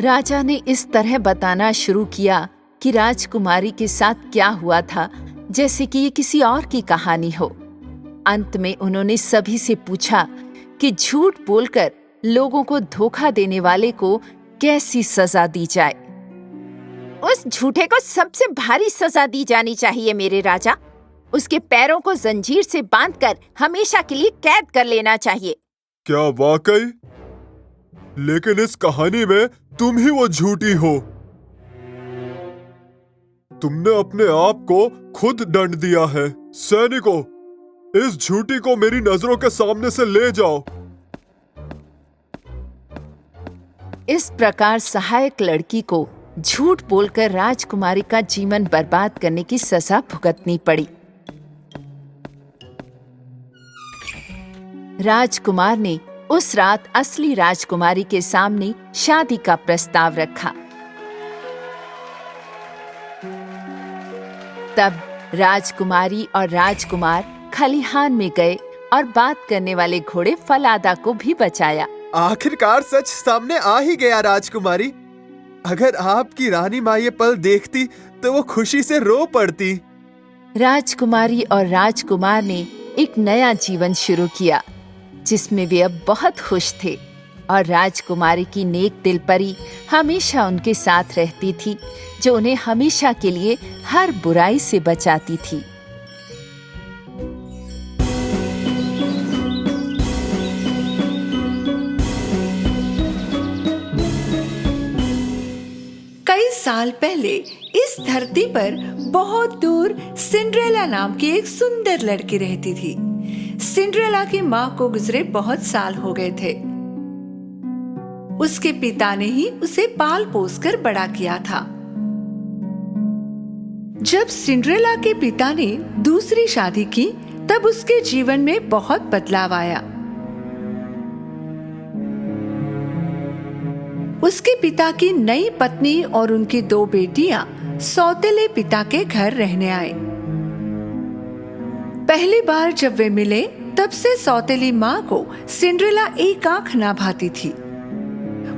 Speaker 1: राजा ने इस तरह बताना शुरू किया कि राजकुमारी के साथ क्या हुआ था, जैसे कि ये किसी और की कहानी हो। अंत में उन्होंने सभी से पूछा कि झूठ बोलकर लोगों को धोखा देने वाले को कैसी सजा दी जाए।
Speaker 5: उस झूठे को सबसे भारी सजा दी जानी चाहिए मेरे राजा। उसके पैरों को जंजीर से बांधकर हमेशा के लिए कैद कर लेना चाहिए।
Speaker 2: क्या वाकई? लेकिन इस कहानी में तुम ही वो झूठी हो। तुमने अपने आप को खुद दंड दिया है। सैनिकों, इस झूठी को मेरी नजरों के सामने से ले जाओ।
Speaker 1: इस प्रकार सहायक लड़की को झूठ बोलकर राजकुमारी का जीवन बर्बाद करने की सजा भुगतनी पड़ी। राजकुमार ने उस रात असली राजकुमारी के सामने शादी का प्रस्ताव रखा। तब राजकुमारी और राजकुमार खलिहान में गए और बात करने वाले घोड़े फलादा को भी बचाया।
Speaker 3: आखिरकार सच सामने आ ही गया राजकुमारी। अगर आपकी रानी माँ ये पल देखती तो वो खुशी से रो पड़ती।
Speaker 1: राजकुमारी और राजकुमार ने एक नया जीवन शुरू किया, जिसमें वे अब बहुत खुश थे। और राजकुमारी की नेक दिल परी हमेशा उनके साथ रहती थी, जो उन्हें हमेशा के लिए हर बुराई से बचाती थी।
Speaker 4: कई साल पहले इस धरती पर बहुत दूर सिंड्रेला नाम की एक सुंदर लड़की रहती थी। सिंड्रेला की माँ को गुजरे बहुत साल हो गए थे। उसके पिता ने ही उसे पाल पोस कर बड़ा किया था। जब सिंड्रेला के पिता ने दूसरी शादी की, तब उसके जीवन में बहुत बदलाव आया। उसके पिता की नई पत्नी और उनकी 2 बेटियां सौतेले पिता के घर रहने आए। पहली बार जब वे मिले, तब से सौतेली माँ को सिंड्रेला एक आंख ना भाती थी।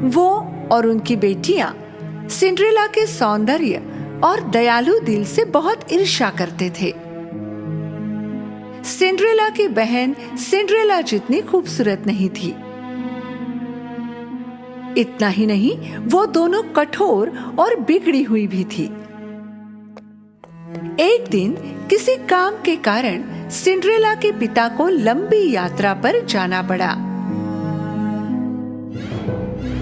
Speaker 4: वो और उनकी बेटियां सिंड्रेला के सौंदर्य और दयालु दिल से बहुत ईर्ष्या करते थे। सिंड्रेला की बहन सिंड्रेला जितनी खूबसूरत नहीं थी। इतना ही नहीं, वो दोनों कठोर और बिगड़ी हुई भी थी। एक दिन किसी काम के कारण सिंड्रेला के पिता को लंबी यात्रा पर जाना पड़ा।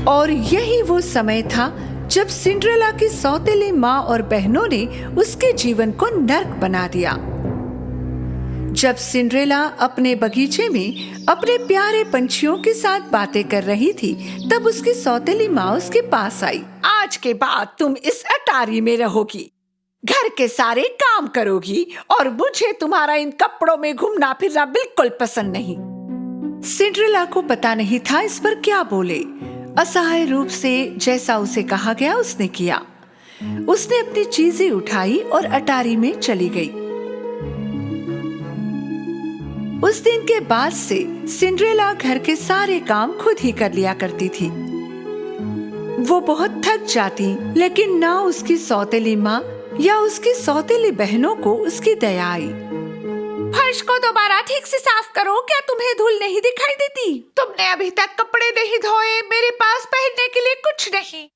Speaker 4: और यही वो समय था जब सिंड्रेला की सौतेली माँ और बहनों ने उसके जीवन को नर्क बना दिया। जब सिंड्रेला अपने बगीचे में अपने प्यारे पंछियों के साथ बातें कर रही थी, तब उसकी सौतेली माँ उसके पास आई। आज के बाद तुम इस अटारी में रहोगी, घर के सारे काम करोगी और मुझे तुम्हारा इन कपड़ों में घूमना फिरना बिल्कुल पसंद नहीं। सिंड्रेला को पता नहीं था इस पर क्या बोले। असहाय रूप से जैसा उसे कहा गया उसने किया। उसने अपनी चीजें उठाई और अटारी में चली गई। उस दिन के बाद से सिंड्रेला घर के सारे काम खुद ही कर लिया करती थी। वो बहुत थक जाती, लेकिन ना उसकी सौतेली माँ या उसकी सौतेली बहनों को उसकी दया आई। फर्श को दोबारा ठीक से साफ करो, क्या तुम्हें धूल नहीं दिखाई देती? तुमने अभी तक कपड़े नहीं धोए, मेरे पास पहनने के लिए कुछ नहीं।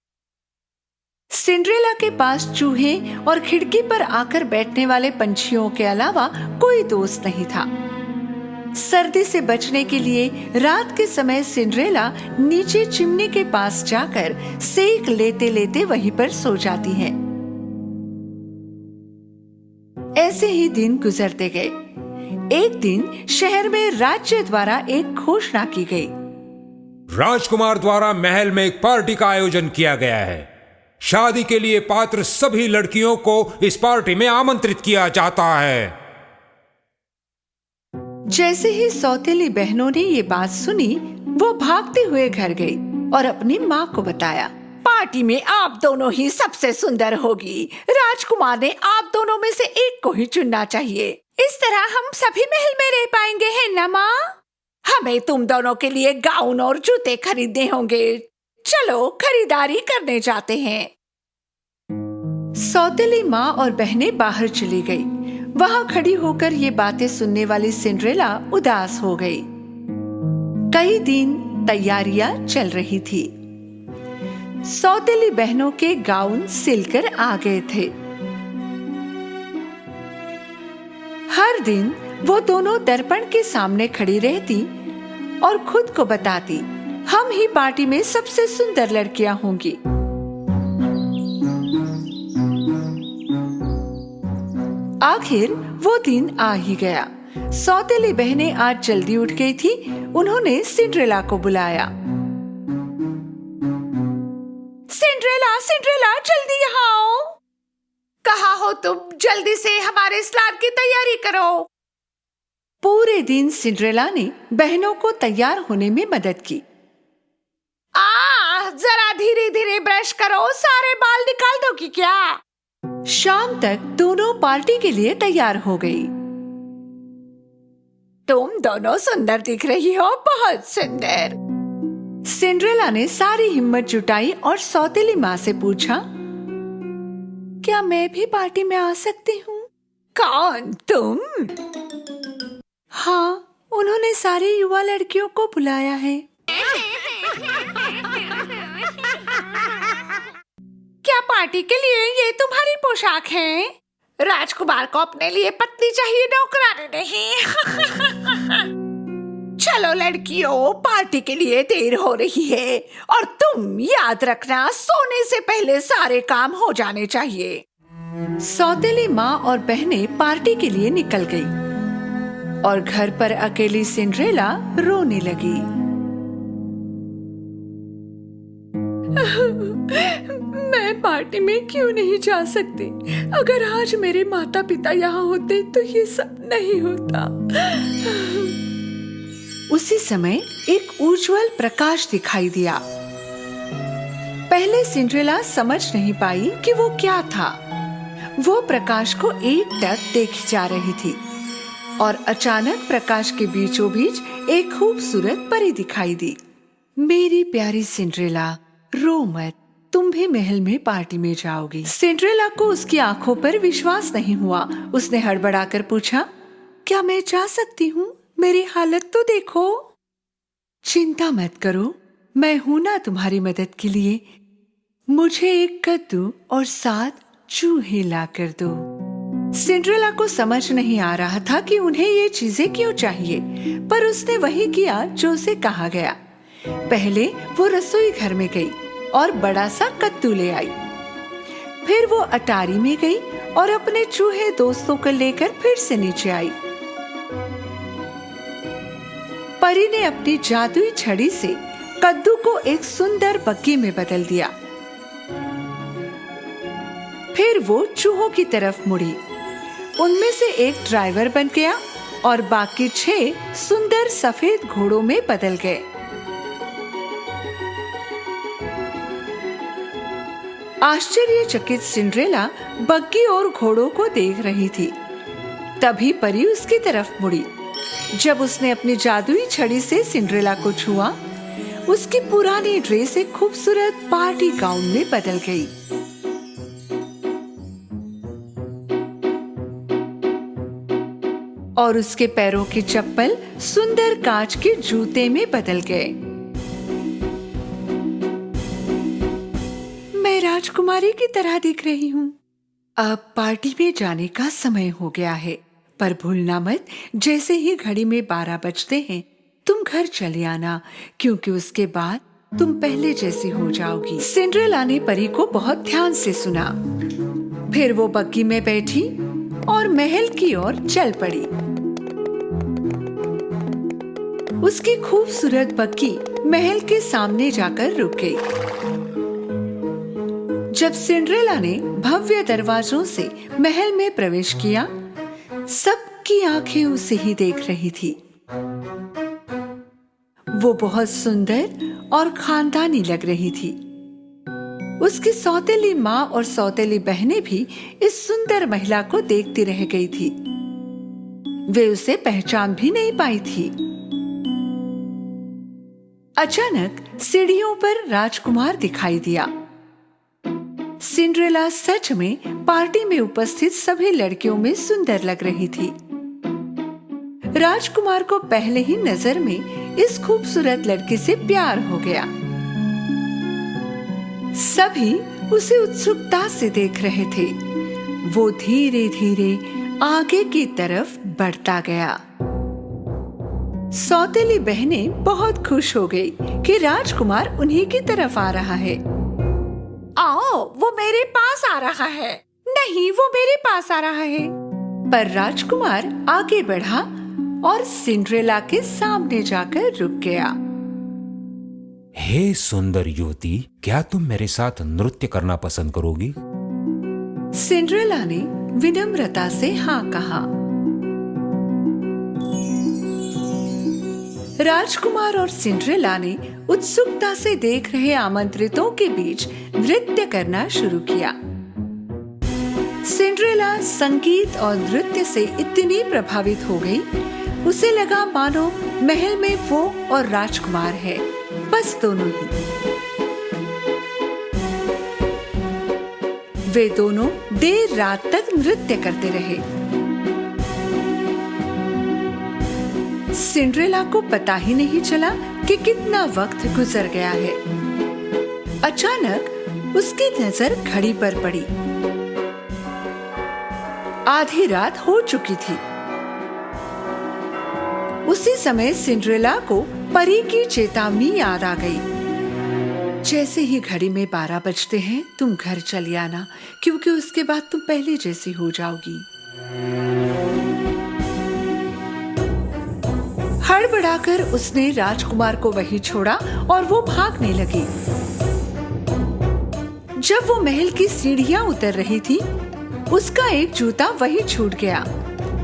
Speaker 4: सिंड्रेला के पास चूहे और खिड़की पर आकर बैठने वाले पंछियों के अलावा कोई दोस्त नहीं था। सर्दी से बचने के लिए रात के समय सिंड्रेला नीचे चिमनी के पास जाकर सेक लेते लेते वहीं पर सो जाती है। ऐसे ही दिन गुजरते गए। एक दिन शहर में राज्य द्वारा एक घोषणा की गई।
Speaker 6: राजकुमार द्वारा महल में एक पार्टी का आयोजन किया गया है। शादी के लिए पात्र सभी लड़कियों को इस पार्टी में आमंत्रित किया जाता है।
Speaker 4: जैसे ही सौतेली बहनों ने ये बात सुनी, वो भागते हुए घर गई और अपनी माँ को बताया। पार्टी में आप दोनों ही सबसे सुंदर होगी। राजकुमार ने आप दोनों में से एक को ही चुनना चाहिए। इस तरह हम सभी महल में रह पाएंगे, है ना माँ? हमें तुम दोनों के लिए गाउन और जूते खरीदने होंगे। चलो खरीदारी करने जाते हैं। सौतेली माँ और बहनें बाहर चली गई। वहां खड़ी होकर ये बातें सुनने वाली सिंड्रेला उदास हो गई। कई दिन तैयारियां चल रही थी। सौतेली बहनों के गाउन सिलकर आ गए थे। हर दिन वो दोनों दर्पण के सामने खड़ी रहती और खुद को बताती, हम ही पार्टी में सबसे सुंदर लड़कियां होंगी। आखिर वो दिन आ ही गया। सौतेली बहनें आज जल्दी उठ गई थी। उन्होंने सिंड्रेला को बुलाया। सिंड्रेला, सिंड्रेला, जल्दी यहाँ आओ। कहाँ हो तुम? जल्दी से हमारे स्नान की तैयारी करो। पूरे दिन सिंड्रेला ने बहनों को तैयार होने में मदद की। जरा धीरे धीरे ब्रश करो, सारे बाल निकाल दोगी क्या? शाम तक दोनों पार्टी के लिए तैयार हो गई। तुम दोनों सुंदर दिख रही हो, बहुत सुंदर। सिंड्रेला ने सारी हिम्मत जुटाई और सौतेली माँ से पूछा, क्या मैं भी पार्टी में आ सकती हूँ? कौन, तुम? हाँ, उन्होंने सारी युवा लड़कियों को बुलाया है। क्या पार्टी के लिए ये तुम्हारी पोशाक है? राजकुमार को अपने लिए पत्नी चाहिए, नौकरानी नहीं। चलो लड़कियों, पार्टी के लिए देर हो रही है और तुम याद रखना, सोने से पहले सारे काम हो जाने चाहिए। सौतेली माँ और बहनें पार्टी के लिए निकल गई और घर पर अकेली सिंड्रेला रोने लगी। मैं पार्टी में क्यों नहीं जा सकती? अगर आज मेरे माता पिता यहाँ होते तो ये सब नहीं होता। उसी समय एक उज्जवल प्रकाश दिखाई दिया। पहले सिंड्रेला समझ नहीं पाई कि वो क्या था। वो प्रकाश को एकटक देखी जा रही थी और अचानक प्रकाश के बीचों बीच एक खूबसूरत परी दिखाई दी। मेरी प्यारी सिंड्रेला, रो मत, तुम भी महल में पार्टी में जाओगी। सिंड्रेला को उसकी आंखों पर विश्वास नहीं हुआ। उसने हड़बड़ाकर पूछा, क्या मैं जा सकती हूँ? मेरी हालत तो देखो। चिंता मत करो, मैं हूं ना तुम्हारी मदद के लिए। मुझे एक कद्दू और 7 चूहे ला कर दो। सिंड्रेला को समझ नहीं आ रहा था कि उन्हें ये चीजें क्यों चाहिए, पर उसने वही किया जो उसे कहा गया। पहले वो रसोई घर में गई और बड़ा सा कद्दू ले आई। फिर वो अटारी में गई और अपने चूहे दोस्तों को लेकर फिर से नीचे आई। परी ने अपनी जादुई छड़ी से कद्दू को एक सुंदर बग्गी में बदल दिया। फिर वो चूहों की तरफ मुड़ी। उनमें से एक ड्राइवर बन गया और बाकी 6 सुंदर सफेद घोड़ों में बदल गए। आश्चर्यचकित सिंड्रेला बग्गी और घोड़ों को देख रही थी। तभी परी उसकी तरफ मुड़ी। जब उसने अपनी जादुई छड़ी से सिंड्रेला को छुआ, उसकी पुरानी ड्रेस एक खूबसूरत पार्टी गाउन में बदल गई। और उसके पैरों की चप्पल सुंदर कांच के जूते में बदल गए। मैं राजकुमारी की तरह दिख रही हूँ। अब पार्टी में जाने का समय हो गया है, पर भूलना मत, जैसे ही घड़ी में 12 बजते हैं तुम घर चले आना, क्योंकि उसके बाद तुम पहले जैसी हो जाओगी। सिंड्रेला ने परी को बहुत ध्यान से सुना। फिर वो बग्गी में बैठी और महल की ओर चल पड़ी। उसकी खूबसूरत बग्गी महल के सामने जाकर रुक गई। जब सिंड्रेला ने भव्य दरवाजों से महल में प्रवेश किया, सबकी आंखें उसे ही देख रही थी। वो बहुत सुंदर और खानदानी लग रही थी। उसकी सौतेली माँ और सौतेली बहनें भी इस सुंदर महिला को देखती रह गई थी। वे उसे पहचान भी नहीं पाई थी। अचानक सीढ़ियों पर राजकुमार दिखाई दिया। सिंड्रेला सच में पार्टी में उपस्थित सभी लड़कियों में सुंदर लग रही थी। राजकुमार को पहले ही नजर में इस खूबसूरत लड़की से प्यार हो गया। सभी उसे उत्सुकता से देख रहे थे। वो धीरे धीरे आगे की तरफ बढ़ता गया। सौतेली बहनें बहुत खुश हो गई कि राजकुमार उन्हीं की तरफ आ रहा है। आओ, वो मेरे पास आ रहा है। नहीं, वो मेरे पास आ रहा है। पर राजकुमार आगे बढ़ा और सिंड्रेला के सामने जाकर रुक गया।
Speaker 6: हे सुंदर युवती, क्या तुम मेरे साथ नृत्य करना पसंद करोगी?
Speaker 4: सिंड्रेला ने विनम्रता से हाँ कहा। राजकुमार और सिंड्रेला ने उत्सुकता से देख रहे आमंत्रितों के बीच नृत्य करना शुरू किया। सिंड्रेला संगीत और नृत्य से इतनी प्रभावित हो गई, उसे लगा मानो महल में वो और राजकुमार है, बस दोनों ही। वे दोनों देर रात तक नृत्य करते रहे। सिंड्रेला को पता ही नहीं चला कि कितना वक्त गुजर गया है। अचानक उसकी नजर घड़ी पर पड़ी। आधी रात हो चुकी थी। उसी समय सिंड्रेला को परी की चेतावनी याद आ गई। जैसे ही घड़ी में 12 बजते हैं तुम घर चली आना, क्योंकि उसके बाद तुम पहले जैसी हो जाओगी। हड़बड़ाकर उसने राजकुमार को वहीं छोड़ा और वो भागने लगी। जब वो महल की सीढ़ियां उतर रही थी, उसका एक जूता वहीं छूट गया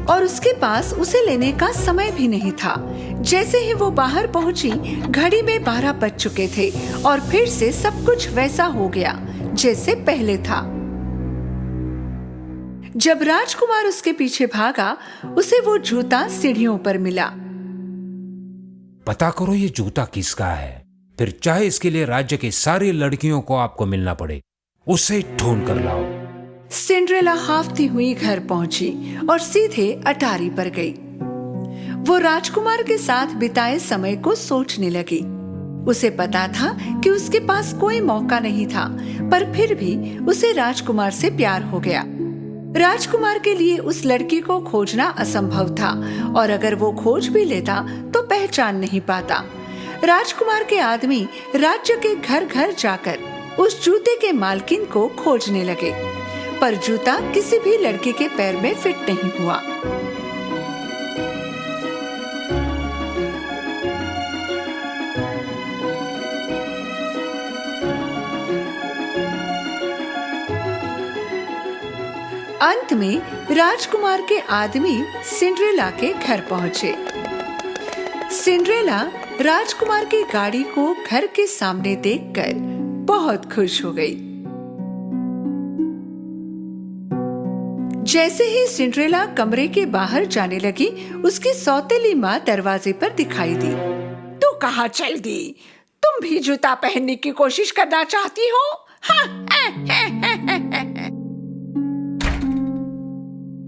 Speaker 4: और उसके पास उसे लेने का समय भी नहीं था। जैसे ही वो बाहर पहुंची, घड़ी में 12 बज चुके थे और फिर से सब कुछ वैसा हो गया जैसे पहले था। जब राजकुमार उसके पीछे भागा, उसे वो जूता सीढ़ियों पर मिला।
Speaker 6: पता करो ये जूता किसका है, फिर चाहे इसके लिए राज्य की सारी लड़कियों को आपको मिलना पड़े, उसे ढूंढ कर लाओ।
Speaker 4: सिंड्रेला हाफती हुई घर पहुंची और सीधे अटारी पर गई। वो राजकुमार के साथ बिताए समय को सोचने लगी। उसे पता था कि उसके पास कोई मौका नहीं था, पर फिर भी उसे राजकुमार से प्यार हो गया। राजकुमार के लिए उस लड़की को खोजना असंभव था और अगर वो खोज भी लेता तो पहचान नहीं पाता। राजकुमार के आदमी राज्य के घर घर जाकर उस जूते के मालकिन को खोजने लगे, पर जूता किसी भी लड़की के पैर में फिट नहीं हुआ। अंत में राजकुमार के आदमी सिंड्रेला के घर पहुंचे। सिंड्रेला राजकुमार की गाड़ी को घर के सामने देखकर बहुत खुश हो गई। जैसे ही सिंड्रेला कमरे के बाहर जाने लगी, उसकी सौतेली माँ दरवाजे पर दिखाई दी।
Speaker 7: तू कहाँ चल दी? तुम भी जूता पहनने की कोशिश करना चाहती हो?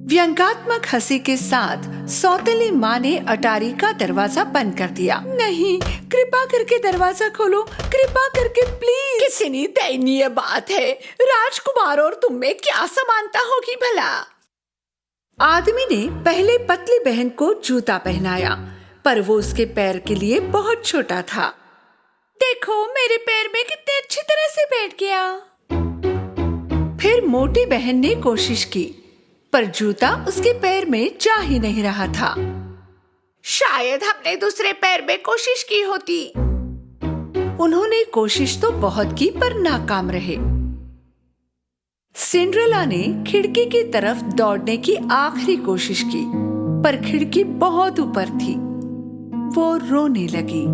Speaker 4: व्यंग्यात्मक हंसी के साथ सौतेली माँ ने अटारी का दरवाजा बंद कर दिया।
Speaker 7: नहीं, कृपा करके दरवाजा खोलो, कृपा करके प्लीज। कितनी दयनीय बात है। राजकुमार और तुम में क्या समानता होगी भला?
Speaker 4: आदमी ने पहले पतली बहन को जूता पहनाया, पर वो उसके पैर के लिए बहुत छोटा था।
Speaker 7: देखो मेरे पैर में कितने अच्छी तरह से बैठ गया।
Speaker 4: फिर मोटी बहन ने कोशिश की, पर जूता उसके पैर में जा ही नहीं रहा था।
Speaker 7: शायद हमने दूसरे पैर में कोशिश की होती।
Speaker 4: उन्होंने कोशिश तो बहुत की, पर नाकाम रहे। सिंड्रेला ने खिड़की की तरफ दौड़ने की आखिरी कोशिश की, पर खिड़की बहुत ऊपर थी। वो रोने लगी।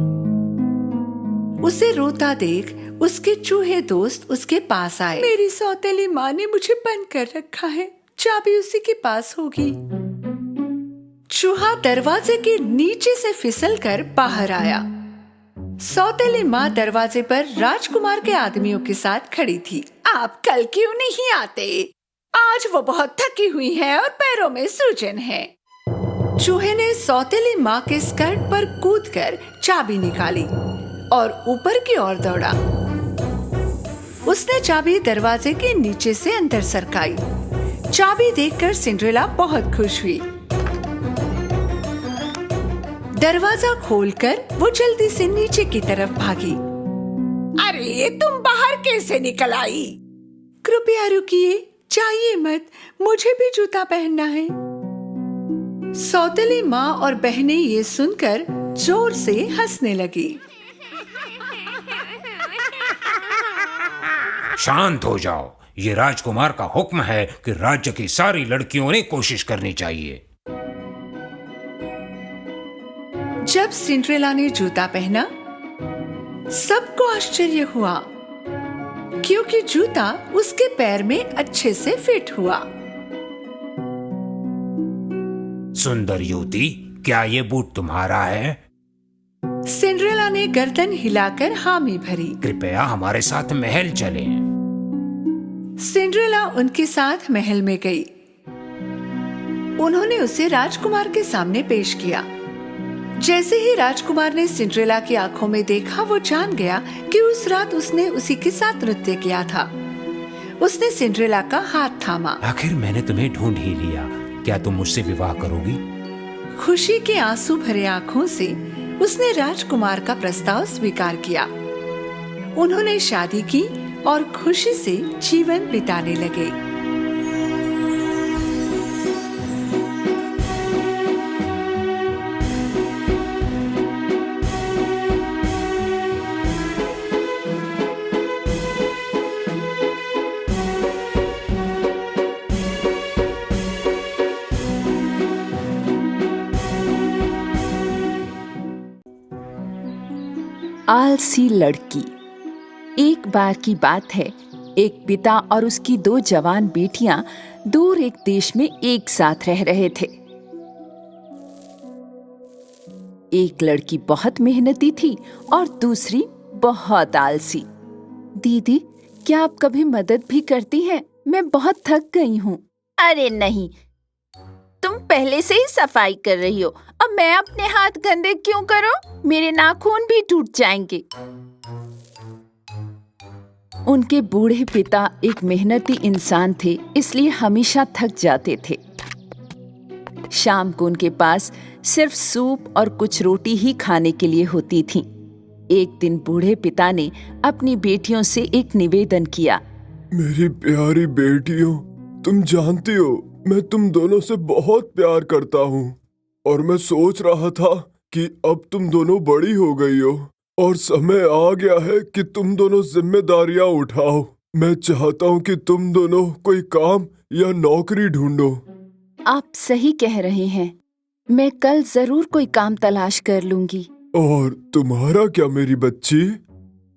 Speaker 4: उसे रोता देख उसके चूहे दोस्त उसके पास आए।
Speaker 7: मेरी सौतेली माँ ने मुझे बंद कर रखा है, चाबी उसी के पास होगी।
Speaker 4: चूहा दरवाजे के नीचे से फिसलकर बाहर आया। सौतेली माँ दरवाजे पर राजकुमार के आदमियों के साथ खड़ी थी।
Speaker 7: आप कल क्यों नहीं आते? आज वो बहुत थकी हुई है और पैरों में सूजन है।
Speaker 4: चूहे ने सौतेली माँ के स्कर्ट पर कूदकर चाबी निकाली और ऊपर की ओर दौड़ा। उसने चाबी दरवाजे के नीचे से अंदर सरकाई। चाबी देखकर सिंड्रेला बहुत खुश हुई। दरवाजा खोलकर वो जल्दी से नीचे की तरफ भागी।
Speaker 7: अरे तुम बाहर कैसे निकल आई?
Speaker 4: कृपया रुकिए, जाइए मत, मुझे भी जूता पहनना है। सौतेली माँ और बहनें ये सुनकर जोर से हंसने लगी।
Speaker 6: शांत हो जाओ, ये राजकुमार का हुक्म है कि राज्य की सारी लड़कियों ने कोशिश करनी चाहिए।
Speaker 4: जब सिंड्रेला ने जूता पहना, सबको आश्चर्य हुआ, क्योंकि जूता उसके पैर में अच्छे से फिट हुआ।
Speaker 6: सुंदर युवती, क्या ये बूट तुम्हारा है?
Speaker 4: सिंड्रेला ने गर्दन हिलाकर हामी भरी।
Speaker 6: कृपया हमारे साथ महल चलें।
Speaker 4: सिंड्रेला उनके साथ महल में गई। उन्होंने उसे राजकुमार के सामने पेश किया। जैसे ही राजकुमार ने सिंड्रेला की आंखों में देखा, वो जान गया कि उस रात उसने उसी के साथ नृत्य किया था। उसने सिंड्रेला का हाथ थामा।
Speaker 6: आखिर मैंने तुम्हें ढूंढ ही लिया। क्या तुम मुझसे विवाह करोगी?
Speaker 4: खुशी के आंसू भरे आंखों से उसने राजकुमार का प्रस्ताव स्वीकार किया। उन्होंने शादी की और खुशी से जीवन बिताने लगे।
Speaker 1: आलसी लड़की। एक बार की बात है, एक पिता और उसकी 2 जवान बेटियां दूर एक देश में एक साथ रह रहे थे। एक लड़की बहुत मेहनती थी और दूसरी बहुत आलसी। दीदी, क्या आप कभी मदद भी करती हैं? मैं बहुत थक गई हूँ।
Speaker 5: अरे नहीं, तुम पहले से ही सफाई कर रही हो, अब मैं अपने हाथ गंदे क्यों करूं? मेरे नाखून भी टूट जाएंगे।
Speaker 1: उनके बूढ़े पिता एक मेहनती इंसान थे, इसलिए हमेशा थक जाते थे। शाम को उनके पास सिर्फ सूप और कुछ रोटी ही खाने के लिए होती थी। एक दिन बूढ़े पिता ने अपनी बेटियों से एक निवेदन किया।
Speaker 2: मेरी प्यारी बेटियों, तुम जानती हो मैं तुम दोनों से बहुत प्यार करता हूँ और मैं सोच रहा था कि अब तुम दोनों बड़ी हो गई हो और समय आ गया है कि तुम दोनों जिम्मेदारियां उठाओ। मैं चाहता हूँ कि तुम दोनों कोई काम या नौकरी ढूंढो।
Speaker 1: आप सही कह रहे हैं, मैं कल जरूर कोई काम तलाश कर लूंगी।
Speaker 2: और तुम्हारा क्या मेरी बच्ची?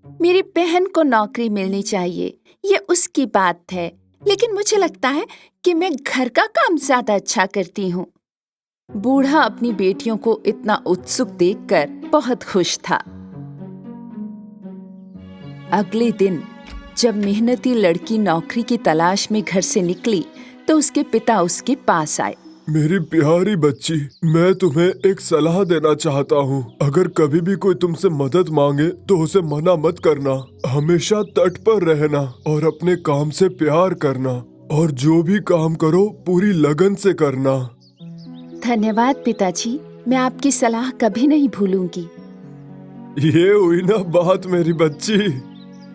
Speaker 1: मेरी बहन को नौकरी मिलनी चाहिए, ये उसकी बात है, लेकिन मुझे लगता है कि मैं घर का काम ज्यादा अच्छा करती हूँ। बूढ़ा अपनी बेटियों को इतना उत्सुक देखकर बहुत खुश था। अगले दिन जब मेहनती लड़की नौकरी की तलाश में घर से निकली तो उसके पिता उसके पास आए।
Speaker 2: मेरी प्यारी बच्ची, मैं तुम्हें एक सलाह देना चाहता हूँ। अगर कभी भी कोई तुमसे मदद मांगे तो उसे मना मत करना। हमेशा तट पर रहना और अपने काम से प्यार करना और जो भी काम करो पूरी लगन से करना।
Speaker 1: धन्यवाद पिताजी, मैं आपकी सलाह कभी नहीं भूलूंगी।
Speaker 2: ये हुई ना बात मेरी बच्ची।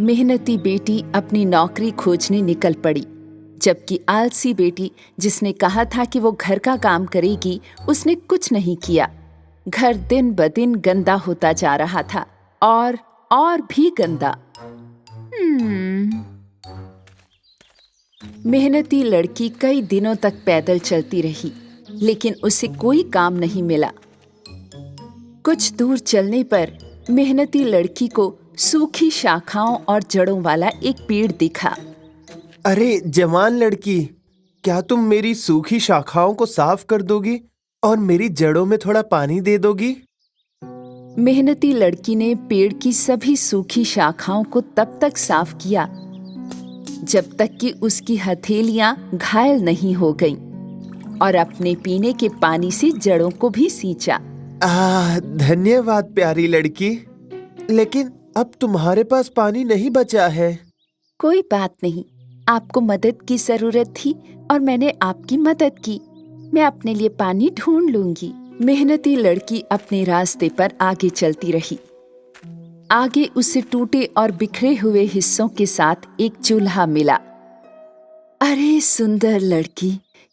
Speaker 1: मेहनती बेटी अपनी नौकरी खोजने निकल पड़ी, जबकि आलसी बेटी, जिसने कहा था कि वो घर का काम करेगी, उसने कुछ नहीं किया। घर दिन ब दिन गंदा होता जा रहा था और भी गंदा। मेहनती लड़की कई दिनों तक पैदल चलती रही, लेकिन उसे कोई काम नहीं मिला। कुछ दूर चलने पर मेहनती लड़की को सूखी शाखाओं और जड़ों वाला एक पेड़ दिखा।
Speaker 3: अरे जवान लड़की, क्या तुम मेरी सूखी शाखाओं को साफ कर दोगी और मेरी जड़ों में थोड़ा पानी दे दोगी?
Speaker 1: मेहनती लड़की ने पेड़ की सभी सूखी शाखाओं को तब तक साफ किया जब तक कि उसकी हथेलियां घायल नहीं हो गईं और अपने पीने के पानी से जड़ों को भी सींचा।
Speaker 3: धन्यवाद प्यारी लड़की, लेकिन अब तुम्हारे पास पानी नहीं बचा है।
Speaker 1: कोई बात नहीं, आपको मदद की जरूरत थी और मैंने आपकी मदद की। मैं अपने लिए पानी ढूंढ लूंगी। मेहनती लड़की अपने रास्ते पर आगे चलती रही। आगे उसे टूटे और बिखरे हुए हिस्सों के साथ एक चूल्हा मिला। अरे सुंदर लड़की,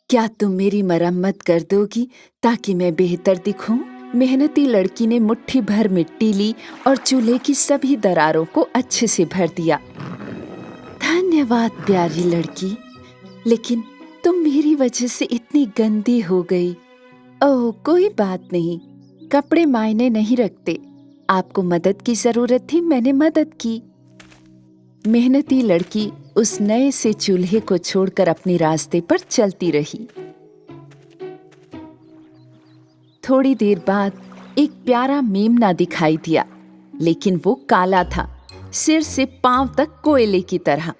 Speaker 1: क्या तुम मेरी मरम्मत कर दोगी ताकि मैं बेहतर दिखूं? मेहनती लड़की ने मुट्ठी भर मिट्टी ली और चूल्हे की सभी दरारों को अच्छे से भर दिया। धन्यवाद प्यारी लड़की, लेकिन तुम मेरी वजह से इतनी गंदी हो गई। ओह कोई बात नहीं, कपड़े मायने नहीं रखते। आपको मदद की जरूरत थी, मैंने मदद की। मेहनती लड़की उस नए से चूल्हे को छोड़कर अपने रास्ते पर चलती रही। थोड़ी देर बाद एक प्यारा मेमना दिखाई दिया, लेकिन वो काला था, सिर से पांव तक कोयले की तरह।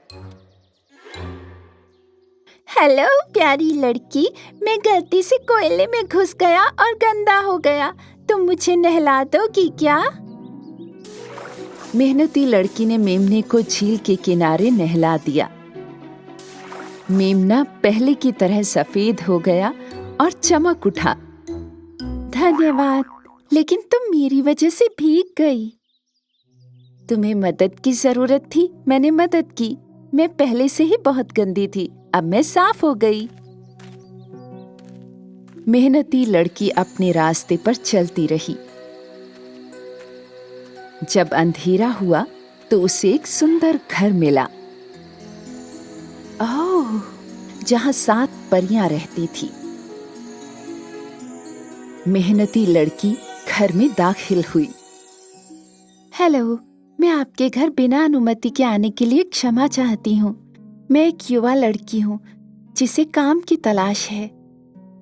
Speaker 5: हेलो प्यारी लड़की, मैं गलती से कोयले में घुस गया और गंदा हो गया। तुम मुझे नहला दोगी क्या?
Speaker 1: मेहनती लड़की ने मेमने को झील के किनारे नहला दिया। मेमना पहले की तरह सफेद हो गया और चमक उठा। धन्यवाद, लेकिन तुम मेरी वजह से भीग गई। तुम्हें मदद की जरूरत थी, मैंने मदद की। मैं पहले से ही बहुत गंदी थी, अब मैं साफ हो गई। मेहनती लड़की अपने रास्ते पर चलती रही। जब अंधेरा हुआ तो उसे एक सुंदर घर मिला। ओह, जहां 7 परियां रहती थी। मेहनती लड़की घर में दाखिल हुई। हेलो, मैं आपके घर बिना अनुमति के आने के लिए क्षमा चाहती हूँ। मैं एक युवा लड़की हूँ जिसे काम की तलाश है।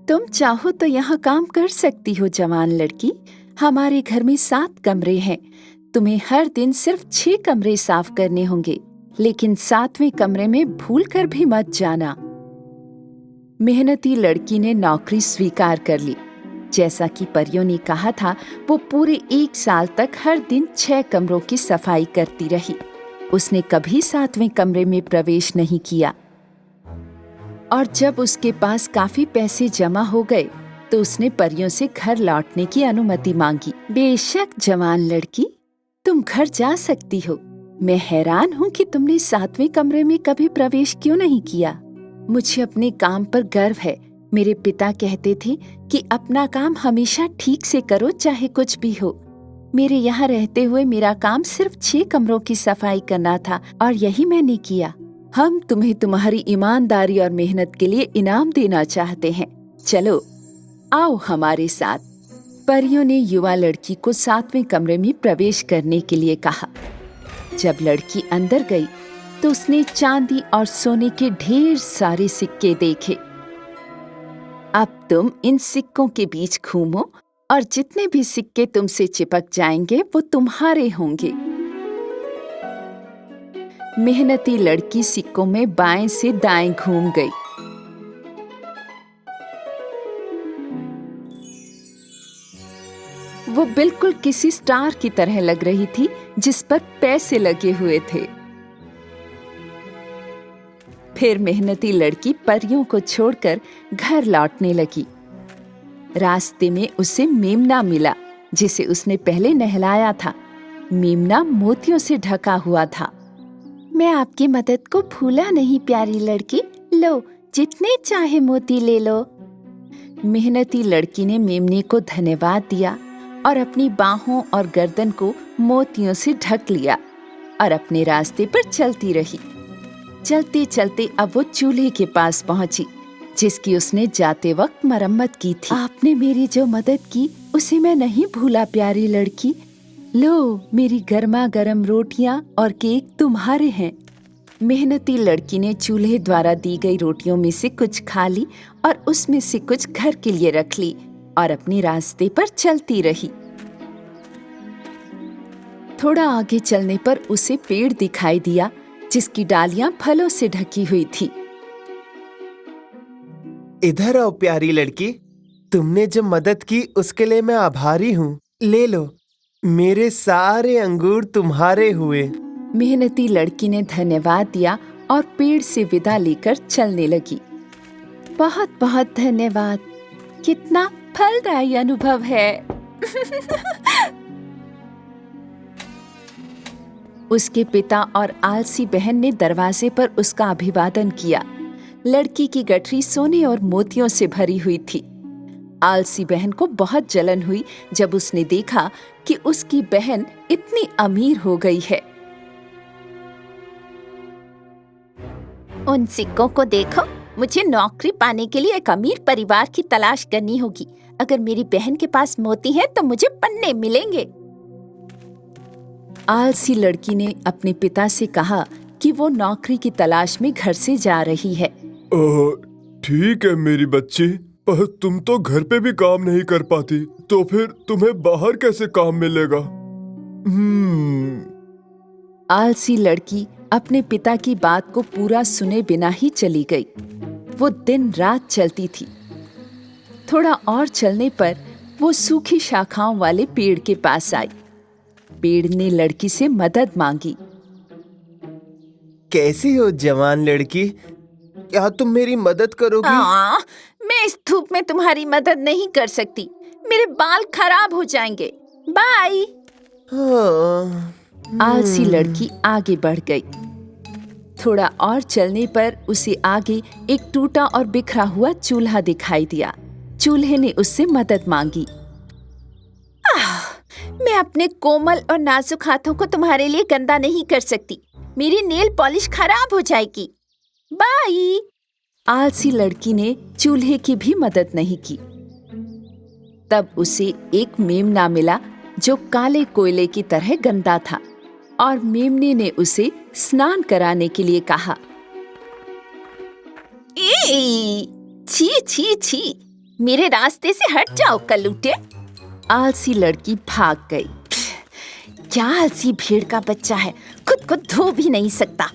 Speaker 1: तुम चाहो तो यहाँ काम कर सकती हो जवान लड़की। हमारे घर में 7 कमरे हैं। तुम्हें हर दिन सिर्फ 6 कमरे साफ करने होंगे, लेकिन 7वें कमरे में भूलकर भी मत जाना। मेहनती लड़की ने नौकरी स्वीकार कर ली। जैसा कि परियों ने कहा था, वो पूरे 1 साल तक हर दिन 6 कमरों की सफाई करती रही। उसने कभी 7वें कमरे में प्रवेश नहीं किया। और जब उसके पास काफी पैसे जमा हो गए तो उसने परियों से घर लौटने की अनुमति मांगी। बेशक जवान लड़की, तुम घर जा सकती हो। मैं हैरान हूँ कि तुमने 7वें कमरे में कभी प्रवेश क्यों नहीं किया। मुझे अपने काम पर गर्व है। मेरे पिता कहते थे कि अपना काम हमेशा ठीक से करो, चाहे कुछ भी हो। मेरे यहाँ रहते हुए मेरा काम सिर्फ 6 कमरों की सफाई करना था और यही मैंने किया। हम तुम्हें तुम्हारी ईमानदारी और मेहनत के लिए इनाम देना चाहते हैं। चलो आओ हमारे साथ। परियों ने युवा लड़की को 7वें कमरे में प्रवेश करने के लिए कहा। जब लड़की अंदर गई तो उसने चांदी और सोने के ढेर सारे सिक्के देखे। अब तुम इन सिक्कों के बीच घूमो और जितने भी सिक्के तुमसे चिपक जाएंगे वो तुम्हारे होंगे। मेहनती लड़की सिक्कों में बाएं से दाएं घूम गई। वो बिल्कुल किसी स्टार की तरह लग रही थी जिस पर पैसे लगे हुए थे। फिर मेहनती लड़की परियों को छोड़कर घर लौटने लगी। रास्ते में उसे मेमना मिला, जिसे उसने पहले नहलाया था। मेमना मोतियों से ढका हुआ था। मैं आपकी मदद को भूला नहीं प्यारी लड़की, लो जितने चाहे मोती ले लो। मेहनती लड़की ने मेमने को धन्यवाद दिया और अपनी बाहों और गर्दन को मोतियों से ढक लिया और अपने रास्ते पर चलती रही। चलते चलते अब वो चूल्हे के पास पहुंची जिसकी उसने जाते वक्त मरम्मत की थी। आपने मेरी जो मदद की उसे मैं नहीं भूला प्यारी लड़की। लो मेरी गर्मा गर्म रोटियां और केक तुम्हारे हैं। मेहनती लड़की ने चूल्हे द्वारा दी गई रोटियों में से कुछ खा ली और उसमें से कुछ घर के लिए रख ली और अपने रास्ते पर चलती रही। थोड़ा आगे चलने पर उसे पेड़ दिखाई दिया जिसकी डालियां फलों से ढकी हुई थी।
Speaker 3: इधर आओ प्यारी लड़की, तुमने जो मदद की उसके लिए मैं आभारी हूँ। ले लो, मेरे सारे अंगूर तुम्हारे हुए।
Speaker 1: मेहनती लड़की ने धन्यवाद दिया और पेड़ से विदा लेकर चलने लगी। बहुत बहुत धन्यवाद, कितना फलदायी अनुभव है। उसके पिता और आलसी बहन ने दरवाजे पर उसका अभिवादन किया। लड़की की गठरी सोने और मोतियों से भरी हुई थी। आलसी बहन को बहुत जलन हुई जब उसने देखा कि उसकी बहन इतनी अमीर हो गई है।
Speaker 5: उन सिक्कों को देखो, मुझे नौकरी पाने के लिए एक अमीर परिवार की तलाश करनी होगी। अगर मेरी बहन के पास मोती हैं तो मुझे पन्ने मिलेंगे।
Speaker 1: आलसी लड़की ने अपने पिता से कहा कि वो नौकरी की तलाश में घर से जा रही है।
Speaker 2: ठीक है मेरी बच्ची, तुम तो घर पे भी काम नहीं कर पाती, तो फिर तुम्हें बाहर कैसे काम मिलेगा?
Speaker 1: आलसी लड़की अपने पिता की बात को पूरा सुने बिना ही चली गई। वो दिन रात चलती थी। थोड़ा और चलने पर वो सूखी शाखाओं वाले पेड़ के पास आई। पेड़ ने लड़की से मदद मांगी।
Speaker 3: कैसी हो जवान लड़की, क्या तुम मेरी मदद करोगी?
Speaker 5: मैं इस धूप में तुम्हारी मदद नहीं कर सकती, मेरे बाल खराब हो जाएंगे। बाय।
Speaker 1: आलसी लड़की आगे बढ़ गई। थोड़ा और चलने पर उसे आगे एक टूटा और बिखरा हुआ चूल्हा दिखाई दिया। चूल्हे ने उससे मदद मांगी।
Speaker 5: मैं अपने कोमल और नाजुक हाथों को तुम्हारे लिए गंदा नहीं कर सकती, मेरी नेल पॉलिश खराब हो जाएगी। बाय।
Speaker 1: आलसी लड़की ने चूल्हे की भी मदद नहीं की। तब उसे एक मेमना मिला जो काले कोयले की तरह गंदा था और मेमने ने उसे स्नान कराने के लिए कहा।
Speaker 5: छी छी छी, मेरे रास्ते से हट जाओ कल्लूटे।
Speaker 1: आलसी लड़की भाग गई।
Speaker 5: क्या आलसी भेड़ का बच्चा है, खुद को धो भी नहीं सकता।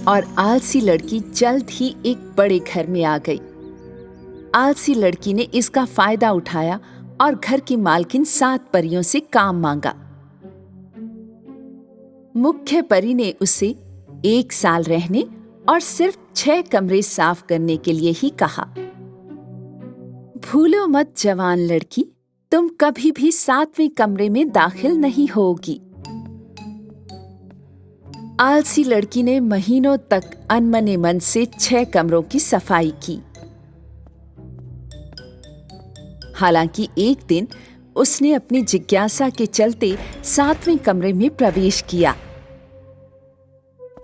Speaker 1: और आलसी लड़की जल्द ही एक बड़े घर में आ गई। आलसी लड़की ने इसका फायदा उठाया और घर की मालकिन 7 परियों से काम मांगा। मुख्य परी ने उसे 1 साल रहने और सिर्फ 6 कमरे साफ करने के लिए ही कहा। भूलो मत जवान लड़की, तुम कभी भी 7वें कमरे में दाखिल नहीं होगी। आलसी लड़की ने महीनों तक अनमने मन से 6 कमरों की सफाई की। हालांकि एक दिन उसने अपनी जिज्ञासा के चलते 7वें कमरे में प्रवेश किया।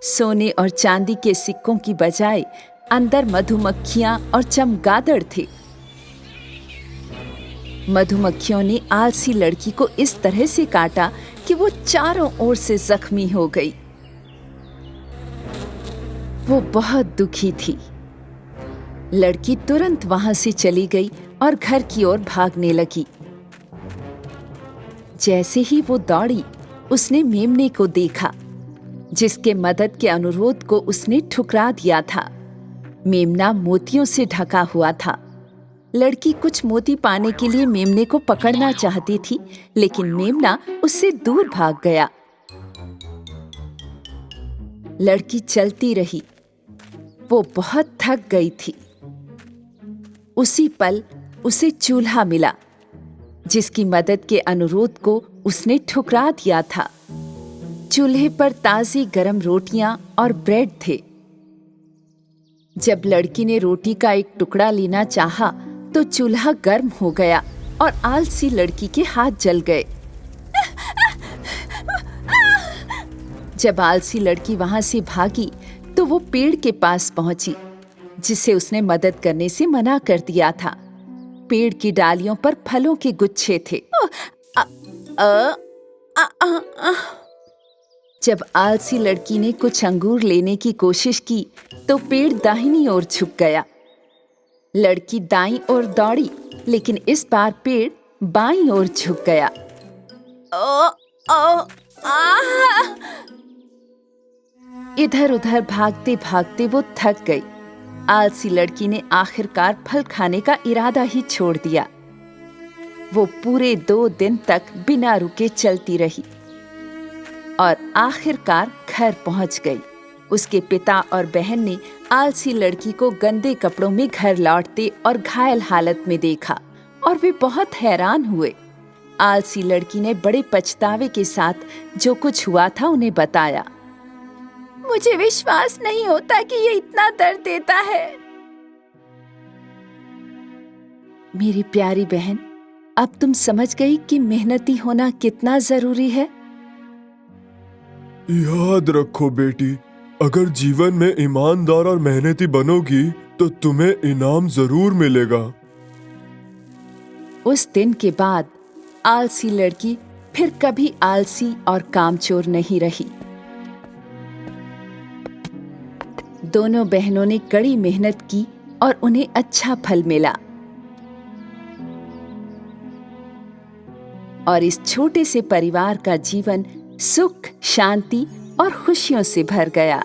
Speaker 1: सोने और चांदी के सिक्कों की बजाय अंदर मधुमक्खियां और चमगादड़ थे। मधुमक्खियों ने आलसी लड़की को इस तरह से काटा कि वो चारों ओर से जख्मी हो गई। वो बहुत दुखी थी। लड़की तुरंत वहां से चली गई और घर की ओर भागने लगी। जैसे ही वो दौड़ी, उसने मेमने को देखा, जिसके मदद के अनुरोध को उसने ठुकरा दिया था। मेमना मोतियों से ढका हुआ था। लड़की कुछ मोती पाने के लिए मेमने को पकड़ना चाहती थी, लेकिन मेमना उससे दूर भाग गया। लड़की चलती रही। वो बहुत थक गई थी। उसी पल उसे चूल्हा मिला, जिसकी मदद के अनुरोध को उसने ठुकरा दिया था। चूल्हे पर ताजी गरम रोटियां और ब्रेड थे। जब लड़की ने रोटी का एक टुकड़ा लेना चाहा, तो चूल्हा गर्म हो गया और आलसी लड़की के हाथ जल गए। जब आलसी लड़की वहां से भागी, तो वो पेड़ के पास पहुंची, जिसे उसने मदद करने से मना कर दिया था। पेड़ की डालियों पर फलों के गुच्छे थे। जब आलसी लड़की ने कुछ अंगूर लेने की कोशिश की, तो पेड़ दाहिनी ओर झुक गया। लड़की दाईं ओर दौड़ी, लेकिन इस बार पेड़ बाईं ओर झुक गया। इधर उधर भागते भागते वो थक गई। आलसी लड़की ने आखिरकार फल खाने का इरादा ही छोड़ दिया। वो पूरे 2 दिन तक बिना रुके चलती रही और आखिरकार घर पहुंच गई। उसके पिता और बहन ने आलसी लड़की को गंदे कपड़ों में घर लौटते और घायल हालत में देखा और वे बहुत हैरान हुए। आलसी लड़की ने बड़े पछतावे के साथ जो कुछ हुआ था उन्हें बताया।
Speaker 5: मुझे विश्वास नहीं होता कि ये इतना दर्द देता है।
Speaker 1: मेरी प्यारी बहन, अब तुम समझ गई कि मेहनती होना कितना जरूरी है।
Speaker 2: याद रखो बेटी, अगर जीवन में ईमानदार और मेहनती बनोगी तो तुम्हें इनाम जरूर मिलेगा।
Speaker 1: उस दिन के बाद आलसी लड़की फिर कभी आलसी और कामचोर नहीं रही। दोनों बहनों ने कड़ी मेहनत की और उन्हें अच्छा फल मिला और इस छोटे से परिवार का जीवन सुख, शांति और खुशियों से भर गया।